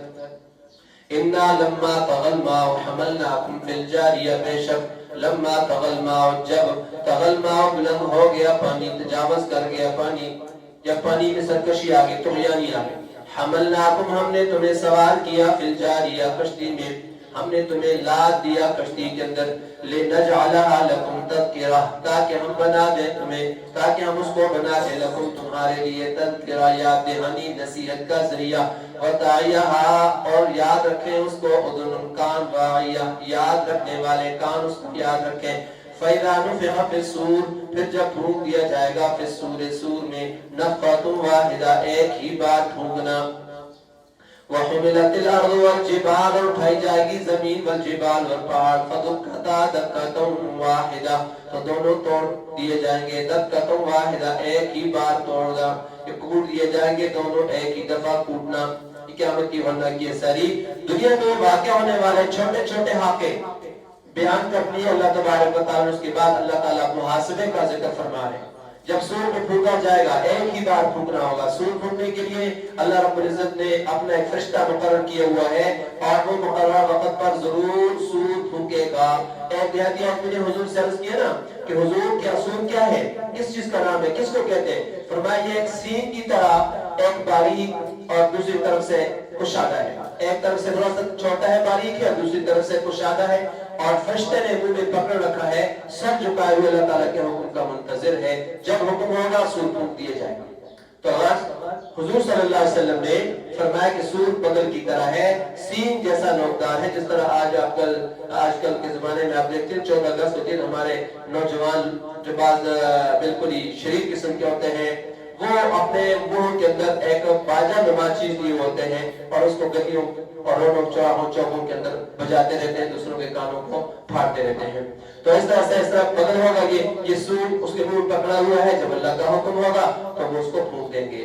اِنَّا لَمَّا طَغَى الْمَاءُ حَمَلْنَاكُمْ فِي الْجَارِيَةِ بے شک لما طغى الماء جب طغى الماء بلند ہو گیا پانی تجاوز کر گیا پانی جب پانی میں سرکشی آ گئی طغیانی آ گئی حملناکم ہم نے تمہیں سوار کیا فی الجاریہ کشتی میں ہم نے تمہیں لاد دیا کشتی کے اندر لنجعلها لکم تذکرہ تاکہ ہم بنا دیں تمہیں تاکہ ہم اس کو بنا دیں لکم تمہارے لیے تذکرہ یاد دہانی نصیحت کا ذریعہ وتعیہا اور یاد رکھیں اس کو اذن کان واعیہ یاد رکھنے والے کان اس کو یاد رکھیں فَإِذَا نُفِخَ فِي الصُّورِ پھر جب پھونک دیا جائے گا فِي الصُّورِ سور میں نفخۃ واحدہ ایک ہی بار پھونکنا وَحُمِلَتِ الْأَرْضُ وَالْجِبَالُ اور اٹھائی جائے گی زمین والجبال اور پہاڑ فَدُكَّتَا دَكَّةً وَاحِدَةً تو دونوں توڑ دیے جائیں گے دَكَّةً وَاحِدَةً ایک ہی بار توڑنا کہ کوٹ دیے جائیں گے دونوں ایک ہی دفعہ کوٹنا قیامت کی ورنہ کی ساری دنیا میں واقع ہونے والے چھوٹے چھوٹے حاقے بیان کر لیے اللہ تبارک و تعالی اس کے بعد اللہ تعالیٰ محاسبے کا ذکر فرما رہے ہیں جب سور کو پھونکا جائے گا ایک ہی بار پھونکنا ہوگا سور پھونکنے کے لیے اللہ رب العزت نے اپنا ایک فرشتہ مقرر کیا ہوا ہے اور وہ مقرر وقت پر ضرور سور پھونکے گا ایک دیہاتی آدمی نے حضور سے عرض کیا نا کہ حضور کیا سور کیا ہے کس چیز کا نام ہے کس کو کہتے ہیں فرمایا یہ ایک سین کی طرح ایک باریک اور دوسری طرف سے کشادہ ہے ایک طرف سے تھوڑا سا چھوٹا ہے باریک ہے دوسری طرف سے کشادہ ہے اور فرشتے نے منہ میں پکڑ رکھا ہے سر جھکائے ہوئے اللہ تعالیٰ کے حکم کا منتظر ہے جب حکم ہوگا سور پھونک دیے جائیں گے تو حضور صلی اللہ علیہ وسلم نے فرمایا کہ سور بغل کی طرح ہے سین جیسا نوکدار ہے جس طرح آج کل کے زمانے میں آپ دیکھتے ہیں 14 اگست کے دن ہمارے نوجوان جو بعض بالکل ہی شریف قسم کے ہوتے ہیں وہ اپنے منہ کے اندر ایک باجا نما چیز لیے ہوتے ہیں اور اس کو گلیوں اور روڈوں چوراہوں چوکوں کے اندر بجاتے رہتے ہیں دوسروں کے کانوں کو پھاڑتے رہتے ہیں تو اس طرح بدل ہوگا یہ سور اس کے منہ پکڑا ہوا ہے جب اللہ کا حکم ہوگا تو وہ اس کو پھونک دیں گے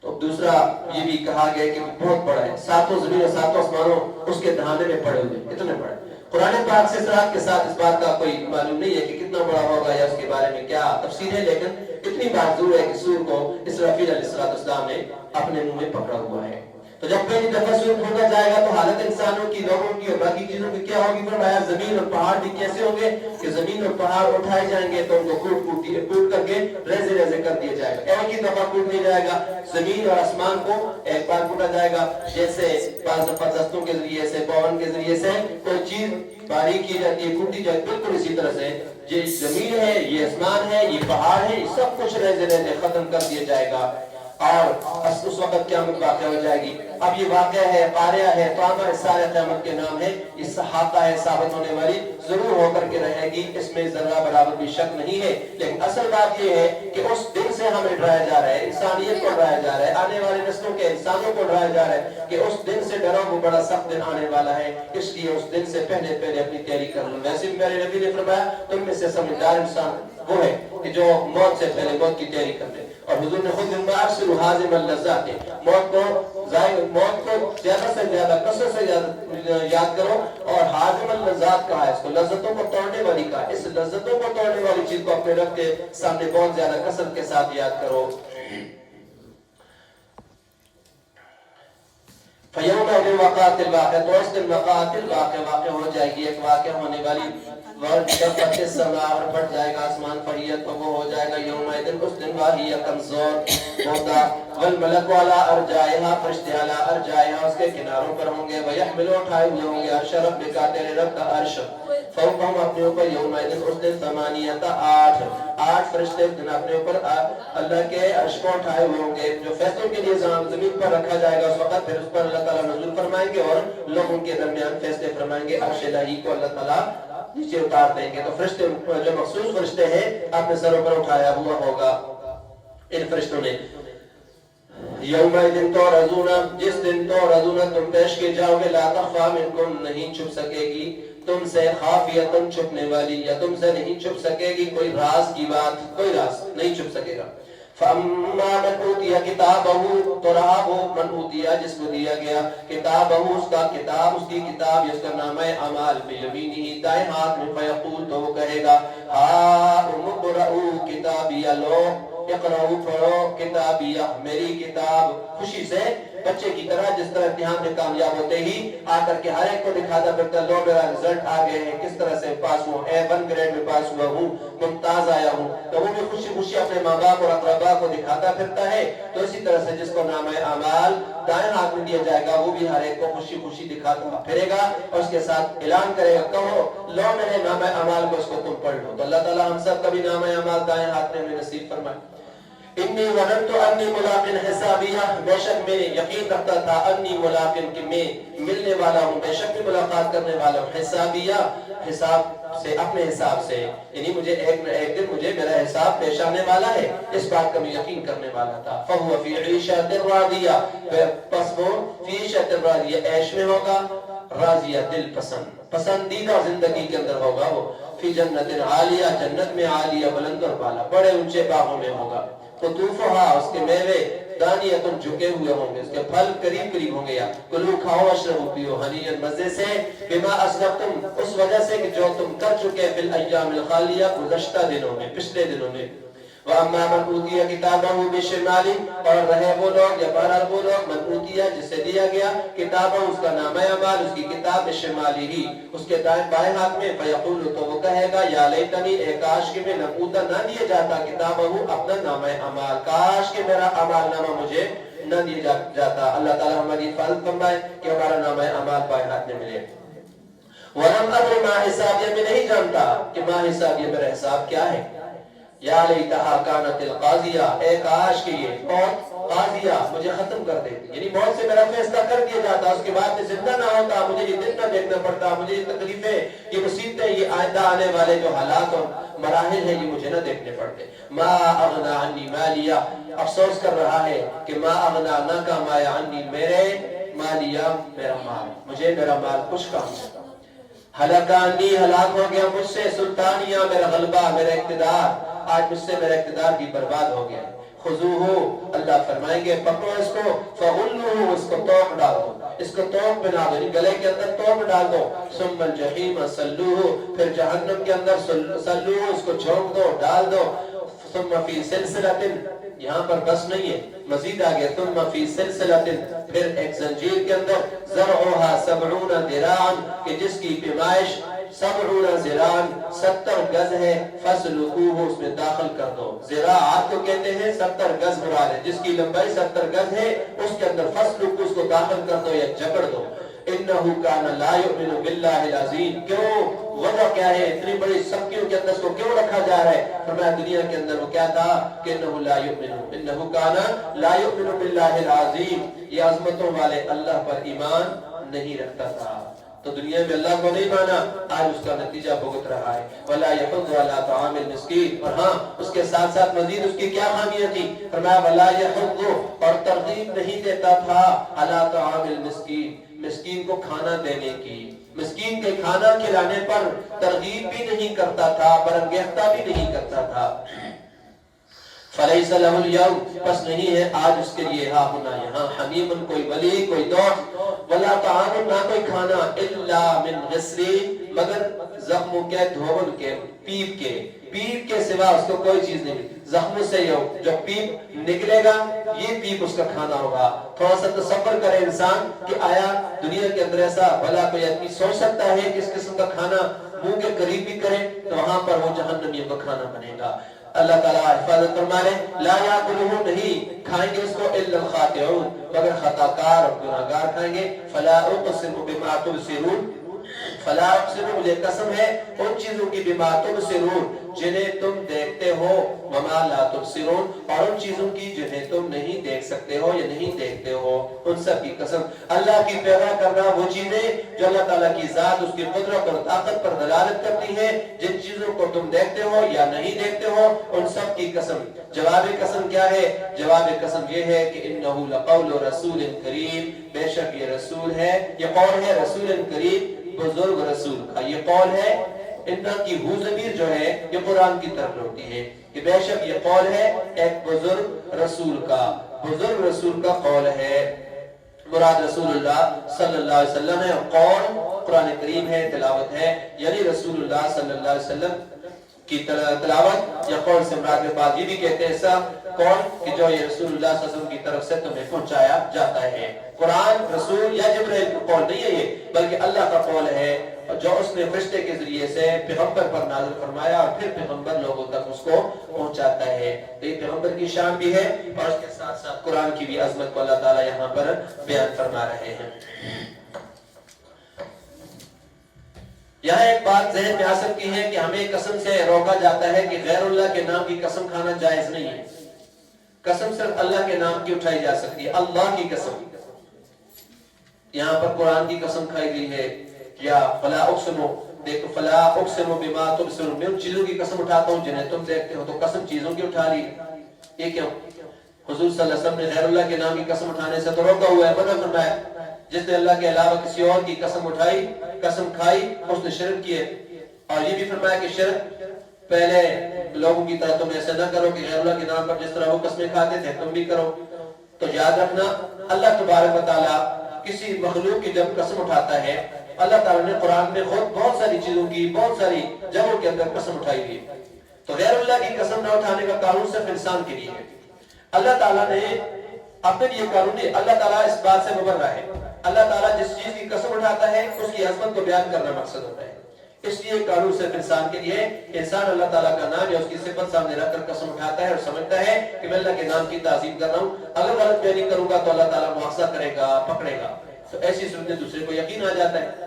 تو دوسرا یہ بھی کہا گیا کہ بہت بڑا ہے 7 زمین اور 7 آسمانوں اس کے دہانے میں پڑے ہوئے اتنے بڑے قرآن پاک سے صراحت کے ساتھ اس بات کا کوئی معلوم نہیں ہے کہ کتنا بڑا ہوگا یا اس کے بارے میں کیا تفسیر ہے لیکن اتنی بات ضرور ہے کہ سور کو اسرافیل علیہ السلام نے اپنے منہ میں پکڑا ہوا ہے تو جب پہلی دفعہ سورج پھوٹا جائے گا تو حالت انسانوں کی، لوگوں کی اور باقی چیزوں کی کیا ہوگی؟ فرمایا زمین اور پہاڑ بھی کیسے ہوں گے کہ زمین اور پہاڑ اٹھائے جائیں گے تو ان کو کوٹ کر کے ریزے ریزے کر دیا جائے گا. ایک ہی دفعہ کوٹ نہیں جائے گا، زمین اور آسمان کو ایک بار کوٹا جائے گا. جیسے بعض دفعہ دستوں کے ذریعے سے، پون کے ذریعے سے کوئی چیز باریک کی جاتی ہے، کوٹی جاتی ہے، بالکل اسی طرح سے یہ زمین ہے، یہ آسمان ہے، یہ پہاڑ ہے، یہ سب کچھ ریزے ریزے ختم کر دیا جائے گا اور اس وقت قیامت واقع ہو جائے گی. اب یہ واقعہ ہے، قاریہ ہے، طامہ، سارے قیامت کے نام ہے. یہ صحاقہ ہے، ثابت ہونے والی ضرور ہو کر کے رہے گی، اس میں ذرہ برابر بھی شک نہیں ہے. لیکن اصل بات یہ ہے کہ اس دن سے ہمیں ڈرایا جا رہا ہے، انسانیت کو ڈرایا جا رہا ہے، آنے والے نسلوں کے انسانوں کو ڈرایا جا رہا ہے کہ اس دن سے ڈرو، وہ بڑا سخت دن آنے والا ہے. اس لیے اس دن سے پہلے پہلے اپنی تیاری کر لو. ویسے بھی میرے نبی نے فرمایا تم میں سے سمجھدار انسان وہ ہے کہ جو موت سے پہلے موت کی تیاری کر لے. اور حضور نے خود انبار سے حازم اللذات، موت کو زیادہ سے زیادہ کثرت سے زیادہ یاد کرو. اور حازم اللذات کہا ہے، اس کو لذتوں کو توڑنے والی کہا ہے. اس لذتوں کو توڑنے والی چیز کو اپنے رب کے سامنے بہت زیادہ کثرت کے ساتھ یاد کرو. فَيَوْمَئِذٍ وَقَعَتِ الْوَاقِعَةُ، تو اس دن وقعت الواقع واقع ہو جائے گی، ایک واقع ہونے والی. وَانشَقَّتِ السَّمَاءُ، اور پھٹ جائے گا آسمان، فَهِيَ، تو وہ ہو جائے گا یومئذ اس دن، وَهِيَ کمزور ہوگا. وَالْمَلَكُ عَلَىٰ أَرْجَائِهَا، فرشتے عَلَىٰ أَرْجَائِهَا، اس کے کناروں پر ہوں گے. وَيَحْمِلُ، اٹھائے ہوئے ہوں گے، عرش ربک، تیرے رب کا عرش. فوقہم، اپنے اوپر، یومئذ اس دن، ثمانیۃ، آٹھ فرشتے اپنے اوپر اللہ کے عرش کو اٹھائے ہوئے ہوں گے، جو فیصلوں کے لیے زمین پر رکھا جائے گا. اس وقت پھر اس پر اللہ تعالیٰ نزول فرمائیں گے اور لوگوں کے درمیان فیصلے فرمائیں گے. عرش الہی کو اللہ تعالیٰ نیچے اتار دیں گے. تو فرشتے جو مخصوص فرشتے ہیں اپنے سروں پر اٹھایا ہوا ہوگا ان فرشتوں نے. یومئذ تعرضون، جس دن تعرضون، تم پیش کیے جاؤ گے. لا تخفی منکم، نہیں چھپ سکے گی تم سے، خافیتن، چھپنے والی، یا تم سے نہیں چھپ سکے گی کوئی راز کی بات، کوئی راز نہیں چھپ سکے گا. فَأَمَّا مَنْ أُوتِيَ كِتَابَهُ، تو رہا وہ من اوتیا جس کو دیا گیا کتابہ، اس کا کتاب، اس کی کتاب، اس کا نامہ اعمال، بِيَمِينِهِ، دائیں ہاتھ میں. فَيَقُولُ، تو وہ کہے گا، هَاؤمُ اقْرَءُوا کِتَابِیَہ، لو اقرأوا، پڑھو کتابیہ، میری کتاب. خوشی سے بچے کی طرح، جس طرح امتحان میں کامیاب ہوتے ہی آ کر کے ہر ایک کو دکھاتا پھرتا، لو میرا رزلٹ آ گئے ہیں، کس طرح سے پاس ہوں، A1 گریڈ میں پاس ہوا ہوں، ممتاز آیا ہوں. تو وہ بھی خوشی خوشی اپنے ماں باپ اور اقربا کو دکھاتا پھرتا ہے. تو اسی طرح سے جس کو نامہ اعمال دائیں ہاتھ میں دیا جائے گا، وہ بھی ہر ایک کو خوشی خوشی دکھاتا پھرے گا اور اس کے ساتھ اعلان کرے گا، کہو لو میرے نامہ اعمال کو، اس کو تم پڑھ لو. تو اللہ تعالیٰ ہم سب کا بھی نامہ اعمال دائیں ہاتھ میں ہمیں نصیب فرمائے. انی ظننت انی ملاق حسابیہ، بے شک میں یقین رکھتا تھا، انی ملاق، کہ میں ملنے والا ہوں، بے شک میں ملاقات کرنے والا ہوں. حسابیہ، حساب سے، اپنے حساب سے، یعنی مجھے ایک دن مجھے میرا حساب پیش آنے والا ہے، اس بات کا میں یقین کرنے والا تھا. فہو فی عیشۃ راضیہ، پس وہ فی عیشۃ راضیہ، عیش میں ہوگا، راضیہ، دل پسند، پسندیدہ زندگی کے اندر ہوگا. وہ فی جنت عالیہ، جنت میں، عالیہ، بلند اور بالا، بڑے اونچے باغوں میں ہوگا. قطوفہا، اس کے میوے، دانیتن، جھکے ہوئے ہوں گے، اس کے پھل قریب قریب ہوں گے. یا کلو، کھاؤ، اشربو، پیو، ہنیئن، مزے سے، بما اسلفتم، اس وجہ سے کہ جو تم کر چکے، فی الایام الخالیہ، گزشتہ دنوں میں، پچھلے دنوں میں. وَأَمَّا مَنْ أُوتِيَ كِتَابَهُ بِشِمَالِهِ، اور رہے وہ لوگ، یا بہرحال وہ لوگ، من اوتیا، جسے دیا گیا کتابہ، اس کا نامہ اعمال، اس کی کتاب، بِشِمَالِهِ، اس کے بائیں ہاتھ میں. فَيَقُولُ، تو وہ کہے گا، یا لیتنی، اے کاش کہ میں لم اوتا، نہ دیا جاتا کتابہ، اپنا نامہ اعمال، کاش کہ میرا اعمال نامہ مجھے نہ دیا جاتا. اللہ تعالیٰ ہماری حفاظت فرمائے کہ ہمارا نامہ اعمال بائیں ہاتھ میں ملے. وَلَمْ أَدْرِ مَا حِسَابِيَهْ، میں نہیں جانتا کہ ما حسابیہ، میرا حساب کیا ہے. یا لیتہا کانت القاضیہ، اے کاش کہ یہ موت قاضیہ مجھے ختم کر دیتی، یعنی موت سے میرا فیصلہ کر دیا جاتا، اس کے بعد میں زندہ نہ ہوتا، مجھے یہ دن نہ دیکھنا پڑتا، مجھے یہ تکلیفیں، یہ مصیبتیں، یہ آئندہ آنے والے جو حالات اور مراحل ہیں، یہ مجھے نہ دیکھنے پڑتے. ما اغنا عنی مالیہ، افسوس کر رہا ہے کہ ما اغنا، نہ کمایا، عنی، میرے، مالیہ، میرا مال، مجھے میرا مال کچھ کام نہیں. ہلاکانی، ہلاک ہو گیا مجھ سے، سلطانیہ، میرا غلبہ، میرا اقتدار، آج مجھ سے میرا اقتدار بھی برباد ہو گیا. خذوہ، اللہ فرمائیں گے، پکڑو اس کو، فغلوہ، اس کو توق ڈال دو، اس کو توق بنا دو، گلے کے اندر توق ڈال دو. ثم الجحیم صلوہ، پھر جہنم کے اندر صلوہ، اس کو چھوڑ دو، ڈال دو. ثم فی سلسلۃ، یہاں پر بس نہیں ہے، مزید آگے ثم فی سلسلۃ، پھر ایک زنجیر کے اندر زرعها 70 ذراعا، کہ جس کی پیمائش 70 ذراعا 70 گز ہے، فسلکوہ، اس میں داخل کر دو. ذراعات کو کہتے ہیں 70 گز مراد ہے، جس کی لمبائی 70 گز ہے اس کے اندر فسلکوہ، اس کو داخل کر دو یا جکڑ دو. انہو کان لا یؤمن باللہ العظیم، کیوں؟ وجہ کیا ہے؟ اتنی بڑی سختیوں کے اندر اس کو کیوں رکھا جا رہا ہے؟ فرمایا دنیا کے اندر وہ کیا تھا کہ انہو لا یؤمن، انہو کان لا یؤمن باللہ العظیم، یہ عظمتوں والے اللہ پر ایمان نہیں رکھتا تھا. تو دنیا میں اللہ کو نہیں مانا، آج اس کا نتیجہ بھگت رہا ہے. وَلَا يَحُضُّ عَلَىٰ طَعَامِ الْمِسْكِينِ، اور ہاں اس کے ساتھ ساتھ مزید اس کی کیا خامیاں تھی؟ فرمایا وَلَا يَحُضُّ، اور ترغیب نہیں دیتا تھا عَلَىٰ طَعَامِ الْمِسْكِينِ، مسکین کو کھانا دینے کی، مسکین کے کھانا کھلانے پر ترغیب بھی نہیں کرتا تھا، برانگیختہ بھی نہیں کرتا تھا. فَلَيْسَ لَهُ الْيَوْمَ، پس نہیں ہے آج اس کے لیے ہاں ہونا یہاں حمیم، کوئی ولی، کوئی دوست، ولا طعام، نہ کوئی کھانا، الا من غسلین، مگر زخموں کے، دھون کے، پیپ کے، پیپ کے سوا اس کو کوئی چیز نہیں. زخموں سے جو پیپ نکلے گا یہ پیپ اس کا کھانا ہوگا. تھوڑا سا تصور کرے انسان کہ آیا دنیا کے اندر ایسا بھلا کوئی آدمی سوچ سکتا ہے کہ اس قسم کا کھانا منہ کے قریب بھی کرے تو وہاں پر وہ جہنمیوں کا کھانا بنے گا. اللہ تعالیٰ حفاظت فرمائے، لا یاکلہ، نہیں کھائیں گے اس کو الا الخاطئون، مگر خطا کار اور گناہگار کھائیں گے. فلا اقسم بما تبصرون، فلا اقسم، مجھے قسم ہے ان چیزوں کی بما تبصرون، جنہیں تم دیکھتے ہو، وما لا تبصرون، اور ان چیزوں کی جنہیں تم نہیں دیکھ سکتے ہو یا نہیں دیکھتے ہو، ان سب کی قسم. اللہ کی پیدا کرنا وہ چیزیں جو اللہ تعالیٰ کی ذات، اس کی قدرت اور طاقت پر دلالت کرتی ہیں، جن چیزوں کو تم دیکھتے ہو یا نہیں دیکھتے ہو ان سب کی قسم. جواب قسم کیا ہے؟ جواب قسم یہ ہے کہ انہو لقول رسول کریم، بے شک یہ رسول ہے، یہ قول ہے رسول کریم، بزرگ رسول کا. یہ قول ہے، انہا کی ہو ضمیر جو ہے یہ قرآن کی طرف لوٹتی ہے کہ بے شک یہ قول ہے ایک بزرگ رسول کا، بزرگ رسول کا قول ہے. مراد رسول اللہ صلی اللہ علیہ وسلم ہے، قول قرآن کریم ہے، تلاوت ہے، یعنی رسول اللہ صلی اللہ علیہ وسلم کی تلاوت یا قول سے مراد کے بعد یہ بھی کہتے ہیں ایسا قول کہ جو یہ رسول اللہ صلی اللہ علیہ وسلم کی طرف سے تمہیں پہنچایا جاتا ہے. قرآن رسول یا جبرائیل کا قول نہیں ہے یہ، بلکہ اللہ کا قول ہے جو اس نے فرشتے کے ذریعے سے پیغمبر پر نازل فرمایا اور پھر پیغمبر لوگوں تک اس کو پہنچاتا ہے. تو یہ پیغمبر کی شان بھی ہے اور اس کے ساتھ ساتھ قرآن کی بھی عظمت کو اللہ تعالیٰ یہاں پر بیان فرما رہے ہیں. یہاں ایک بات ذہن میں آ سکتی ہے کہ ہمیں قسم سے روکا جاتا ہے کہ غیر اللہ کے نام کی قسم کھانا جائز نہیں ہے. قسم صرف اللہ کے نام کی اٹھائی جا سکتی ہے، اللہ کی قسم. یہاں پر قرآن کی قسم کھائی گئی ہے، یا فلا اقسم، دیکھو فلا اقسم بما تبصرون، میں ان چیزوں کی قسم اٹھاتا ہوں جنہیں تم دیکھتے ہو. تو قسم چیزوں کی اٹھا لی، یہ کیوں؟ حضور صلی اللہ علیہ وسلم نے غیر اللہ کے نام کی قسم اٹھانے سے تو روکا ہوا ہے، منع فرمایا. جس نے اللہ کے علاوہ کسی اور کی قسم اٹھائی، قسم کھائی، اس نے شرک کیے. اور یہ بھی فرمایا کہ شرک پہلے لوگوں کی طرح تم ایسا نہ کرو کہ غیر اللہ کے نام پر جس طرح وہ قسمیں کھاتے تھے تم بھی کرو. تو یاد رکھنا اللہ تبارک و تعالیٰ کسی مخلوق کی جب قسم اٹھاتا ہے، اللہ تعالیٰ نے قرآن میں خود بہت ساری چیزوں کی بہت ساری جگہوں کے اندر قسم اٹھائی ہوئی. تو غیر اللہ کی قسم نہ اٹھانے کا قانون صرف انسان کے لیے ہے. اللہ تعالیٰ نے اپنے لیے قانون ہے، اللہ تعالیٰ اس بات سے مبرہ ہے. اللہ تعالیٰ جس چیز کی قسم اٹھاتا ہے اس کی عظمت کو بیان کرنا مقصد ہوتا ہے. اس لیے قانون صرف انسان کے لیے. انسان اللہ تعالیٰ کا نام یا اس کی صفت سامنے رکھ کر قسم اٹھاتا ہے اور سمجھتا ہے کہ میں اللہ کے نام کی تعظیم کر رہا ہوں، اگر غلط میں نہیں کروں گا تو اللہ تعالیٰ مواخذہ کرے گا، پکڑے گا. تو ایسی صورت میں دوسرے کو یقین آ جاتا ہے.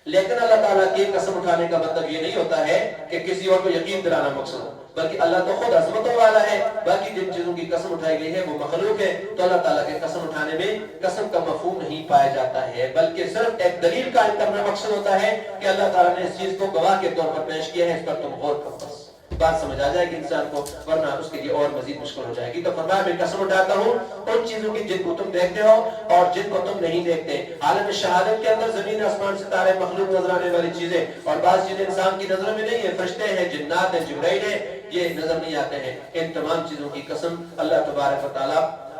لیکن اللہ تعالیٰ کی قسم اٹھانے کا مطلب یہ نہیں ہوتا ہے کہ کسی اور کو یقین دلانا مقصد ہو، بلکہ اللہ تو خود عظمتوں والا ہے. باقی جن چیزوں کی قسم اٹھائی گئی ہے وہ مخلوق ہے. تو اللہ تعالیٰ کے قسم اٹھانے میں قسم کا مفہوم نہیں پایا جاتا ہے، بلکہ صرف ایک دلیل قائم کرنا مقصد ہوتا ہے کہ اللہ تعالیٰ نے اس چیز کو گواہ کے طور پر پیش کیا ہے، اس پر تم غور کرو. بس بات سمجھ آ جائے گی انسان کو، ورنہ اس کے لیے اور مزید مشکل ہو جائے گی. تو فرمایا میں قسم اٹھاتا ہوں ان چیزوں کی جن کو تم دیکھتے ہو اور جن کو تم نہیں دیکھتے. عالم شہادت کے اندر زمین آسمان ستارے مخلوق نظر آنے والی چیزیں، اور بعض چیزیں انسان کی نظروں میں نہیں ہیں، فرشتے ہیں، جنات ہیں، جبرائیل ہیں، یہ نظر نہیں آتے ہیں. ان تمام چیزوں کی قسم اللہ تبارک و تعالیٰ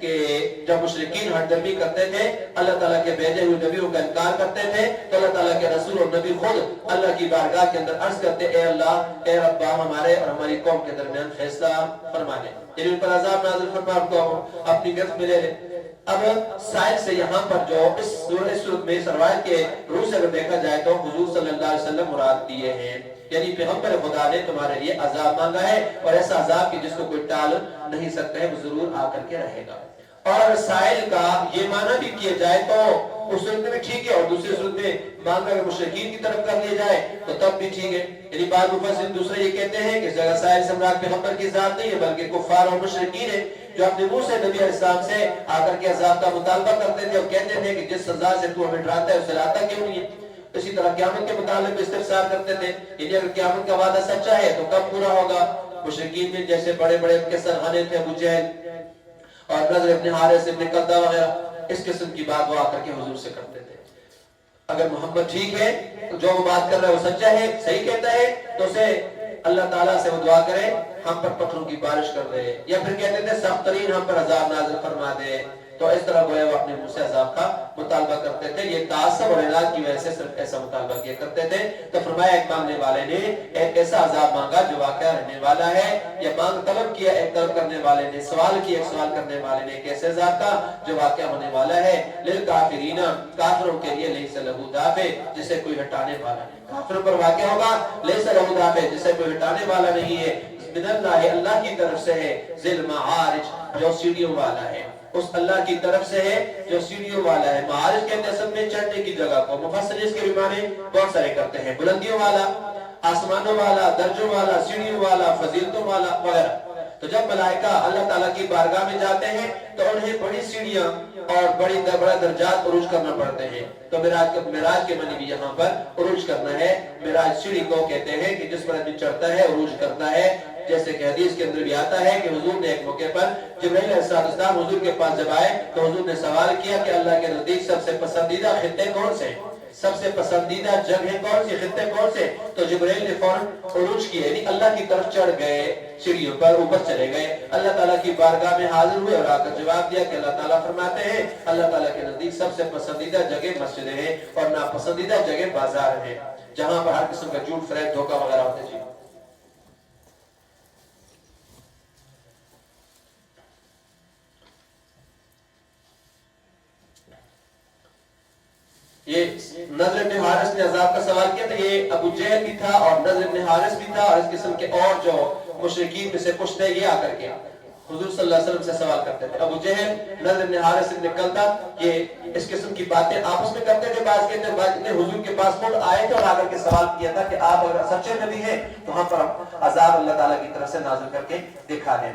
کہ جب مشرکین ہٹ درمی کرتے تھے، اللہ تعالیٰ کے بھیجے ہوئے نبیوں کا انکار کرتے تھے، تو اللہ تعالیٰ کے رسول اور نبی خود اللہ کی بارگاہ کے اندر عرض کرتے، اے اللہ، اے ربا، ہمارے اور ہماری قوم کے درمیان فیصلہ فرما دے، یعنی ان پر عذاب نازل فرما، ان کو اپنی گرفت میں لے لے۔ اب سائل سے یہاں پر جو اس صورت میں روایت کے روح سے اگر دیکھا جائے تو حضور صلی اللہ علیہ وسلم مراد دیے ہیں، یعنی پیغمبر خدا نے تمہارے لیے عذاب مانگا ہے، اور ایسا عذاب کی جس کو کوئی ٹال نہیں سکتا ہے، وہ ضرور آ کر کے رہے گا۔ اور اگر سائل کا یہ معنی بھی کیا جائے تو اس صورت میں بھی ٹھیک ہے، اور دوسری صورت میں مانگا اگر مشرکین کی طرف کر لیا جائے تو تب بھی ٹھیک ہے۔ یعنی بعض مفسرین دوسرے یہ کہتے ہیں کہ اس جگہ سائل سے مراد پیغمبر کی ذات نہیں ہے، بلکہ کفار اور مشرکین ہیں جو اپنے منہ سے نبی علیہ السلام سے آ کر کے عذاب کا مطالبہ کرتے تھے اور کہتے تھے کہ جس سزا سے تو ہمیں ڈراتا ہے اسے لاتا کیوں نہیں ہے۔ اسی طرح قیامت کے متعلق بھی استفسار کرتے تھے، یعنی اگر قیامت کا وعدہ سچا ہے تو کب پورا ہوگا۔ مشرکین میں جیسے بڑے بڑے ان کے سرخانے تھے، ابو جہل اور نضر ابن حارث ابن کلدہ وغیرہ، اس قسم کی بات وہ آ کر کے حضور سے کرتے تھے۔ اگر محمد ٹھیک ہے، جو وہ بات کر رہا ہے وہ سچا ہے، صحیح کہتا ہے، تو اسے اللہ تعالیٰ سے وہ دعا کرے ہم پر پتھروں کی بارش کر دے، یا پھر کہتے تھے سخت ترین ہم پر عذاب نازل فرما دے۔ تو اس طرح وہ اپنے منہ سے عذاب کا مطالبہ کرتے تھے، یہ تعصب اور عناد کی وجہ سے صرف ایسا مطالبہ کیا کرتے تھے۔ تو فرمایا ایک مانگنے والے نے ایک ایسا عذاب مانگا جو واقعہ رہنے والا ہے، یا مانگ طلب کیا ایک طلب کرنے والے نے، سوال کیا ایک سوال کرنے والے نے، ایک ایسے عذاب کا جو واقعہ ہونے والا ہے۔ للکافرین، کافروں کے لیے لیس لہو دافع، جسے کوئی ہٹانے والا نہیں، کافروں پر واقع ہوگا لیس لہو دافع، جسے کوئی ہٹانے والا نہیں ہے۔ من اللہ، اللہ کی طرف سے ہے، ذل معارج، جو سیڑھیوں والا ہے، اس اللہ کی طرف سے ہے جو سیڑھیوں والا ہے۔ معارج کہتے ہیں اصل میں چڑھنے کی جگہ کو، مفسر اس کے بھی معنی بہت سارے کرتے ہیں، بلندیوں والا، آسمانوں والا، درجوں والا، سیڑھیوں والا، فضیلتوں والا وغیرہ۔ تو جب ملائکہ اللہ تعالیٰ کی بارگاہ میں جاتے ہیں تو انہیں بڑی سیڑھیاں اور بڑا درجات عروج کرنا پڑتے ہیں۔ تو معراج کے معنی بھی یہاں پر عروج کرنا ہے۔ معراج سیڑھی کو کہتے ہیں کہ جس پر آدمی چڑھتا ہے، عروج کرتا ہے، جیسے کہ حدیث کے اندر بھی آتا ہے کہ حضور نے ایک موقع پر جبرائیل علیہ السلام حضور کے پاس جب آئے تو حضور نے سوال کیا کہ اللہ کے نزدیک سب سے پسندیدہ خطے کون سے، سب سے پسندیدہ جگہیں کون سی، خطے کون سے؟ تو جبرائیل نے فوراً عروج کیا، یعنی اللہ کی طرف چڑھ گئے، سیڑھیوں پر اوپر چلے گئے، اللہ تعالیٰ کی بارگاہ میں حاضر ہوئے اور آ کر جواب دیا کہ اللہ تعالیٰ فرماتے ہیں اللہ تعالیٰ کے نزدیک سب سے پسندیدہ جگہ مسجدیں ہیں اور ناپسندیدہ جگہ بازار ہیں، جہاں پر ہر قسم کا جھوٹ، فریب، دھوکہ وغیرہ ہوتے ہیں۔ یہ نضر ابن حارث نے عذاب کا سوال کیا تھا، یہ ابو جہل بھی تھا اور نضر ابن حارث بھی تھا، اور اس قسم کے اور جو مشرکین میں سے کچھ تھے، یہ آ کر کے حضور صلی اللہ علیہ وسلم سے سوال کرتے تھے۔ ابو جہل، نضر ابن حارث ابن کلدہ، یہ اس قسم کی باتیں آپس میں کرتے تھے۔ بعض کہتے ہیں بعض نے حضور کے پاس خود آئے تھے اور آ کر کے سوال کیا تھا کہ آپ اگر سچے نبی ہیں تو ہم پر عذاب اللہ تعالیٰ کی طرف سے نازل کر کے دکھا دیں۔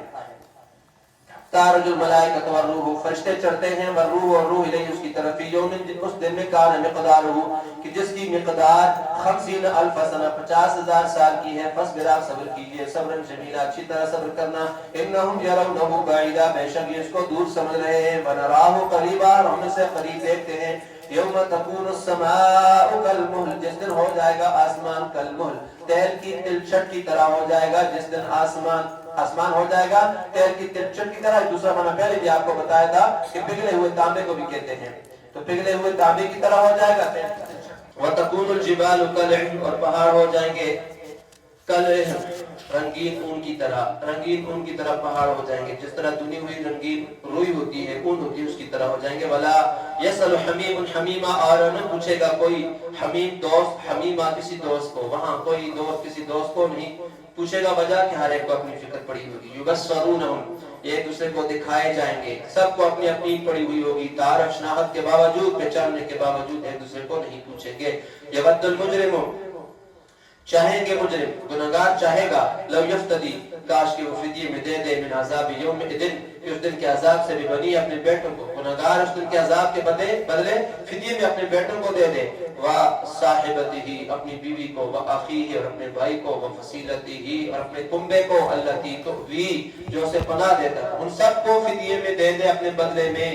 تارج الملائکۃ والروح، فرشتے چڑھتے ہیں، والروح اور روح الیہ، اس کی طرف، یوم، اس دن میں، کان مقدارہ، کہ جس کی مقدار 50,000 سنہ، 50,000 سال کی ہے۔ فاصبر، آپ صبر کیجئے، صبرا جمیلا، اچھی طرح صبر کرنا۔ انہم یرونہ بعیدا، بے شک یہ اس کو دور سمجھ رہے ہیں، ونراہ قریبا، اور ہم اسے قریب دیکھتے ہیں۔ یوم تکون السماء کالمہل، جس دن ہو جائے گا آسمان کالمہل، تیل کی تلچھٹ کی طرح ہو جائے گا، جس دن آسمان ہو جائے گا تیل کی تلچھٹ کی طرح۔ دوسرا معنی پہلے بھی آپ کو بتایا تھا کہ پگھلے ہوئے تانبے کو بھی کہتے ہیں، تو پگھلے ہوئے تانبے کی طرح ہو جائے گا تیل کی تلچھٹ۔ وَتَكُونُ الْجِبَالُ كَالْعِهْنِ، اور پہاڑ ہو جائیں گے کالعہن، رنگین اون کی طرح، رنگین اون کی طرح پہاڑ ہو جائیں گے، جس طرح دنی ہوئی رنگین روئی ہوتی ہے، اون ہوتی ہے، اس کی طرح ہو جائیں گے۔ وَلَا يَسْأَلُ حَمِيمٌ حَمِيمًا، اور نہ پوچھے گا کوئی حمیم دوست حمیمہ کسی دوست کو، وہاں کوئی دوست کسی دوست کو نہیں پوچھے گا، وجہ کہ ہر ایک کو اپنی فکر پڑی ہوگی۔ یبصرونہم، ایک دوسرے کو دکھائے جائیں گے، سب کو اپنی اپنی پڑی ہوئی ہوگی، تعارف شناخت کے باوجود، پہچاننے کے باوجود ایک دوسرے کو نہیں پوچھیں گے۔ یود المجرم، چاہیں گے مجرم، گناہگار چاہے گا، لو یفتدی، کاش کہ وہ فدیے میں دے دے، من عذاب یوم الدین، اس دن کے عذاب سے بھی بنی اپنے بیٹوں کو، گناہگار اس دن کے عذاب کے بدلے فدیے میں اپنے بیٹوں کو دے دے، وصاحبتہ، اپنی بیوی کو، واخیہ، اور اپنے بھائی کو، وفصیلتہ، اور اپنے کنبے کو، التی تؤوی، جو اسے پناہ دیتا ہے، ان سب کو فدیے میں دے دے اپنے بدلے میں۔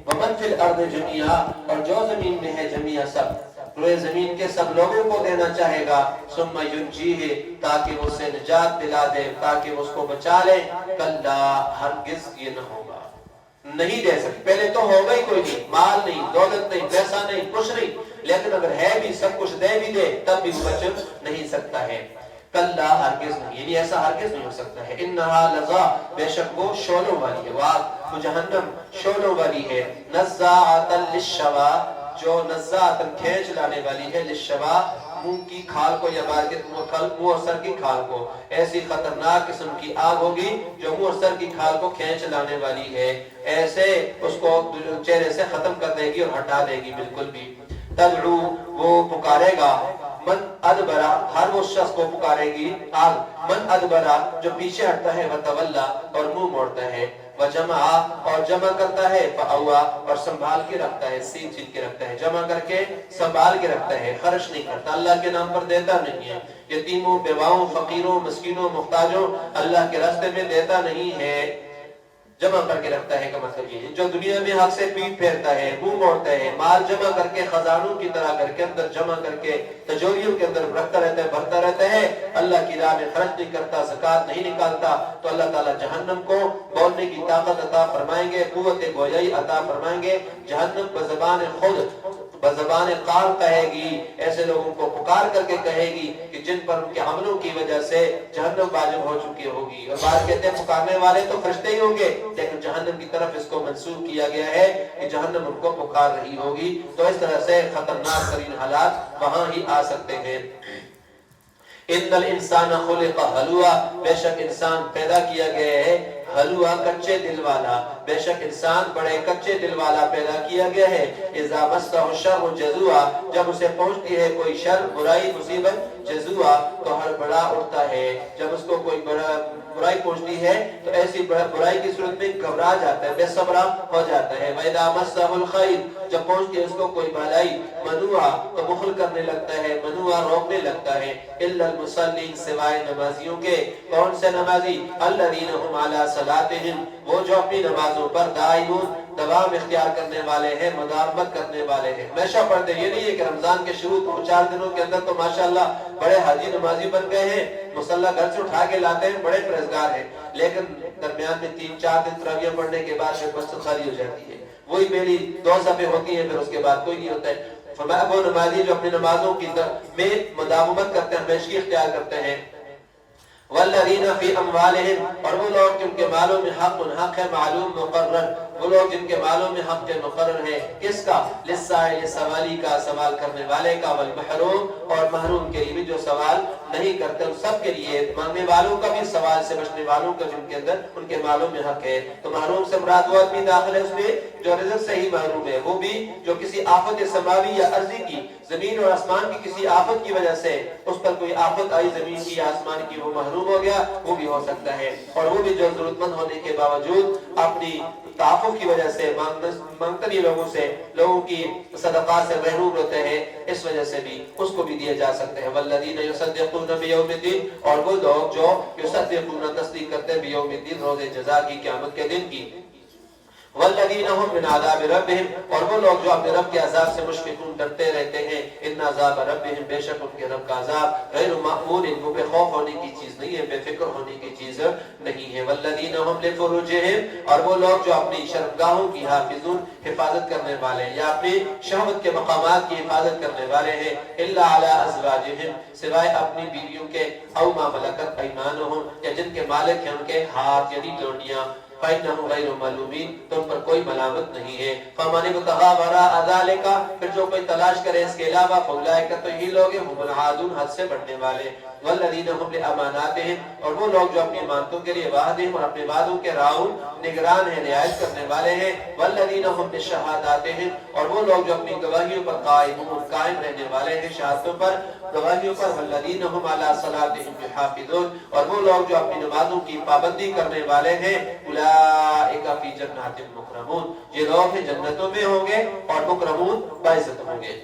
ومن فی الارض جميعا، اور جو زمین میں ہے جميعا سب، روئے زمین کے سب لوگوں کو دینا چاہے گا۔ ثم ینجیہ، تاکہ وہ اسے نجات دلا دے، تاکہ وہ اس کو بچا لے۔ کلا، ہرگز یہ نہ ہوگا، نہیں دے سکتی. پہلے تو ہوگا ہی کوئی نہیں, مال نہیں, دولت نہیں, پیسہ نہیں, کچھ نہیں, لیکن اگر ہے بھی, سب کچھ دے بھی دے, تب بھی وہ بچ نہیں سکتا ہے. کلا ہرگز نہیں, یعنی ایسا ہرگز نہیں ہو سکتا ہے. انہا لظا, بے شک وہ شعلوں والی ہے, وہ جہنم شعلوں والی ہے. نزاعۃ للشوا, جو نزاعۃ کھینچ لانے والی ہے, للشوا منہ کی کھال کو, یا بات کے منہ اور سر کی کھال کو. ایسی خطرناک قسم کی آگ ہوگی جو منہ اور سر کی کھال کو کھینچ لانے والی ہے, ایسے اس کو چہرے سے ختم کر دے گی اور ہٹا دے گی بالکل بھی. تدعو, وہ پکارے گا, من ادبرا, ہر وہ شخص کو پکارے گی آگ, من ادبرا جو پیچھے ہٹتا ہے, وتولا اور منہ موڑتا ہے, وجمع اور جمع کرتا ہے, فاوا اور سنبھال کے رکھتا ہے, سین چھین کے رکھتا ہے, جمع کر کے سنبھال کے رکھتا ہے, خرچ نہیں کرتا, اللہ کے نام پر دیتا نہیں ہے. یتیموں, بیواؤں, فقیروں, مسکینوں, محتاجوں اللہ کے راستے میں دیتا نہیں ہے, جمع کر کے رکھتا ہے. کا مطلب یہ ہے جو دنیا میں حق سے پیٹ پھیرتا ہے, منہ موڑتا ہے, مال جمع کر کے خزانوں کی طرح کر کے اندر جمع کر کے تجوریوں کے اندر رکھتا رہتا ہے, بھرتا رہتا ہے, اللہ کی راہ میں خرچ نہیں کرتا, زکات نہیں نکالتا, تو اللہ تعالیٰ جہنم کو بولنے کی طاقت عطا فرمائیں گے, قوت گویائی عطا فرمائیں گے. جہنم بزبان خود, بزبان قال کہے گی, ایسے لوگوں کو پکار کر کے کہے گی کہ جن پر ان کے عملوں کی وجہ سے جہنم واجب ہو چکی ہوگی. اور بعد کہتے ہیں پکارنے والے تو فرشتے ہی ہوں گے, لیکن جہنم کی طرف اس کو منسوخ کیا گیا ہے کہ جہنم ان کو پکار رہی ہوگی. تو اس طرح سے خطرناک ترین حالات وہاں ہی آ سکتے ہیں. ان الانسان خلق ہلوا, بے شک انسان پیدا کیا گیا ہے ہلوا, کچے دل والا, بے شک انسان بڑے کچے دل والا پیدا کیا گیا ہے. اذا مسہ الشر جزوعا, جب اسے پہنچتی ہے کوئی شر, برائی, مصیبت, جزوعا تو ہڑبڑا اٹھتا ہے. جب اس کو کوئی برائی پہنچتی ہے تو ایسی برائی کی صورت میں گھبرا جاتا ہے, بے صبرا ہو جاتا ہے. وَإِذَا مَسَّهُ الْخَيْرُ, جب پہنچتی ہے اس کو کوئی بھلائی, منوعا تو بخل کرنے لگتا ہے, منوعا روکنے لگتا ہے. إِلَّا الْمُصَلِّينَ, سوائے نمازیوں کے. کون سے نمازی؟ الَّذِينَ هُمْ عَلَى صَلَاتِهِمْ, وہ جو اپنی نمازوں پر دائمون, دوام اختیار کرنے والے ہیں, مداومت کرنے والے ہیں, ہمیشہ پڑھتے ہیں. یہ نہیں ہے کہ رمضان کے شروع 4 دنوں کے اندر تو ماشاءاللہ بڑے حاجی نمازی بن گئے ہیں, مصلی گھر سے اٹھا کے لاتے ہیں, بڑے پرہیزگار ہیں, لیکن درمیان میں 3-4 دن تراویح پڑھنے کے بعد پھر مسجد خالی ہو جاتی ہے, وہی میری 2 صفحے ہوتی ہیں, پھر اس کے بعد کوئی نہیں ہوتا ہے. فرمایا وہ نمازی جو اپنی نمازوں کی میں مداومت کرتے ہیں, ہمیشگی اختیار کرتے ہیں. والذین فی اموالہم, اور وہ لوگ جن کے مالوں میں حق ہے, معلوم, مقرر, وہ لوگ جن کے مالوں میں حق مقرر ہے. کس کا؟ للسائل, سوالی کا, سوال کرنے والے کا, والمحروم, اور محروم کے لیے جو سوال نہیں کرتے, ان سب کے لیے, مانگنے والوں کا بھی, سوال سے بچنے والوں کا جن کے اندر ان کے مالوں میں حق ہے. تو محروم سے مراد وہ آدمی داخل ہے اس میں جو رزق سے ہی محروم ہے, وہ بھی جو کسی آفت سماوی یا ارضی کی, زمین اور آسمان کی کسی آفت کی وجہ سے اس پر کوئی آفت آئی زمین کی یا آسمان کی, وہ محروم ہو گیا, وہ بھی ہو سکتا ہے. اور وہ بھی جو ضرورت مند ہونے کے باوجود اپنی تعفف کی وجہ سے مانگتے نہیں لوگوں سے, لوگوں کی صدقات سے محروم ہوتے ہیں, اس وجہ سے بھی اس کو بھی دیے جا سکتے ہیں. والذین یصدقون بیوم الدین, اور وہ لوگ جو یصدقون, تصدیق کرتے ہیں, بیوم الدین, روز جزا کی, قیامت کے دن کی. والذین هم من عذاب ربهم, اور وہ لوگ جو اپنے رب کے عذاب سے مشفقون, ڈرتے رہتے ہیں. ان عذاب ربهم, بے شک ان کے رب کا عذاب, غیر مأمون, وہ بے خوف ہونے کی چیز نہیں ہے, بے فکر ہونے کی چیز نہیں ہے. والذین هم لفروجهم, اور وہ لوگ جو اپنی شرمگاہوں کی حافظون, حفاظت کرنے والے ہیں, یا اپنی شہوت کے مقامات کی حفاظت کرنے والے ہیں. الا علی ازواجهم, سوائے اپنی بیویوں کے, او ما ملکت ایمانهم, یا جن کے مالک ہیں ان کے ہاتھ, یعنی لونڈیاں. فَإِنَّهُمْ غَيْرُ مَلُومِينَ, تو ان پر کوئی ملامت نہیں ہے. فَمَنِ ابْتَغَىٰ وَرَاءَ ذَٰلِكَ, پھر جو کوئی تلاش کرے اس کے علاوہ, فَأُولَٰئِكَ, تو یہ لوگ ہیں, هُمُ الْعَادُونَ, حد سے بڑھنے والے. وَالَّذِينَ هُمْ لِأَمَانَاتِهِمْ, اور وہ لوگ جو اپنی امانتوں کے لیے, وعدہم, اور اپنے وعدوں کے راعون, نگران ہیں, رعایت کرنے والے ہیں. وَالَّذِينَ هُمْ بِشَهَادَاتِهِمْ, اور وہ لوگ جو اپنی گواہیوں پر قائمون, قائم رہنے والے ہیں, شہادتوں پر, گواہیوں پر. وَالَّذِينَ هُمْ عَلَىٰ صَلَاتِهِمْ يُحَافِظُونَ, اور وہ لوگ جو اپنی نمازوں کی پابندی کرنے والے ہیں. اولئک فی جنات مکرمون, یہ لوگ ہیں جنتوں میں ہوں گے, اور مکرمون, باعزت ہوں گے.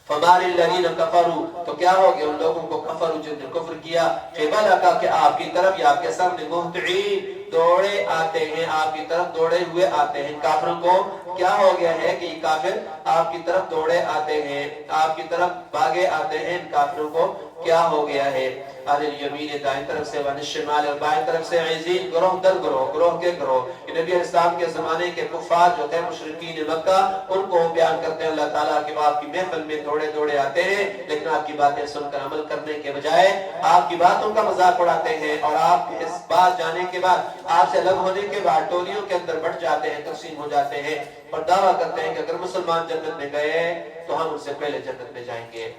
فَمَالِ الَّذِينَ كَفَرُوا, تو کیا ہو گیا ان لوگوں کو, کفروا, جن نے کفر کیا, قِبَلَكَ, کہ آپ کی طرف یا آپ کے سامنے, مہطعین, دوڑے آتے ہیں, آپ کی طرف دوڑے ہوئے آتے ہیں. کافروں کو کیا ہو گیا ہے کہ یہ کافر آپ کی طرف دوڑے آتے ہیں, آپ کی طرف بھاگے آتے ہیں. ان کافروں کو کیا ہو گیا ہے؟ عن الیمین دائیں طرف سے، وعن الشمال اور بائیں طرف سے، عزین گروہ در گروہ، گروہ کے گروہ. یہ نبی علیہ السلام کے زمانے کے کفار جو تھے مشرکین مکہ، ان کو بیان کرتے ہیں اللہ تعالیٰ کہ وہ آپ کی محفل میں دوڑے دوڑے آتے ہیں، لیکن آپ کی باتیں سن کر عمل کرنے کے بجائے آپ کی باتوں کا مذاق اڑاتے ہیں، اور آپ اس بات جانے کے بعد، آپ سے الگ ہونے کے بعد ٹولیوں کے اندر بٹ جاتے ہیں، تقسیم ہو جاتے ہیں، اور دعویٰ کرتے ہیں کہ اگر مسلمان جنت میں گئے تو ہم ان سے پہلے جنت میں جائیں گے.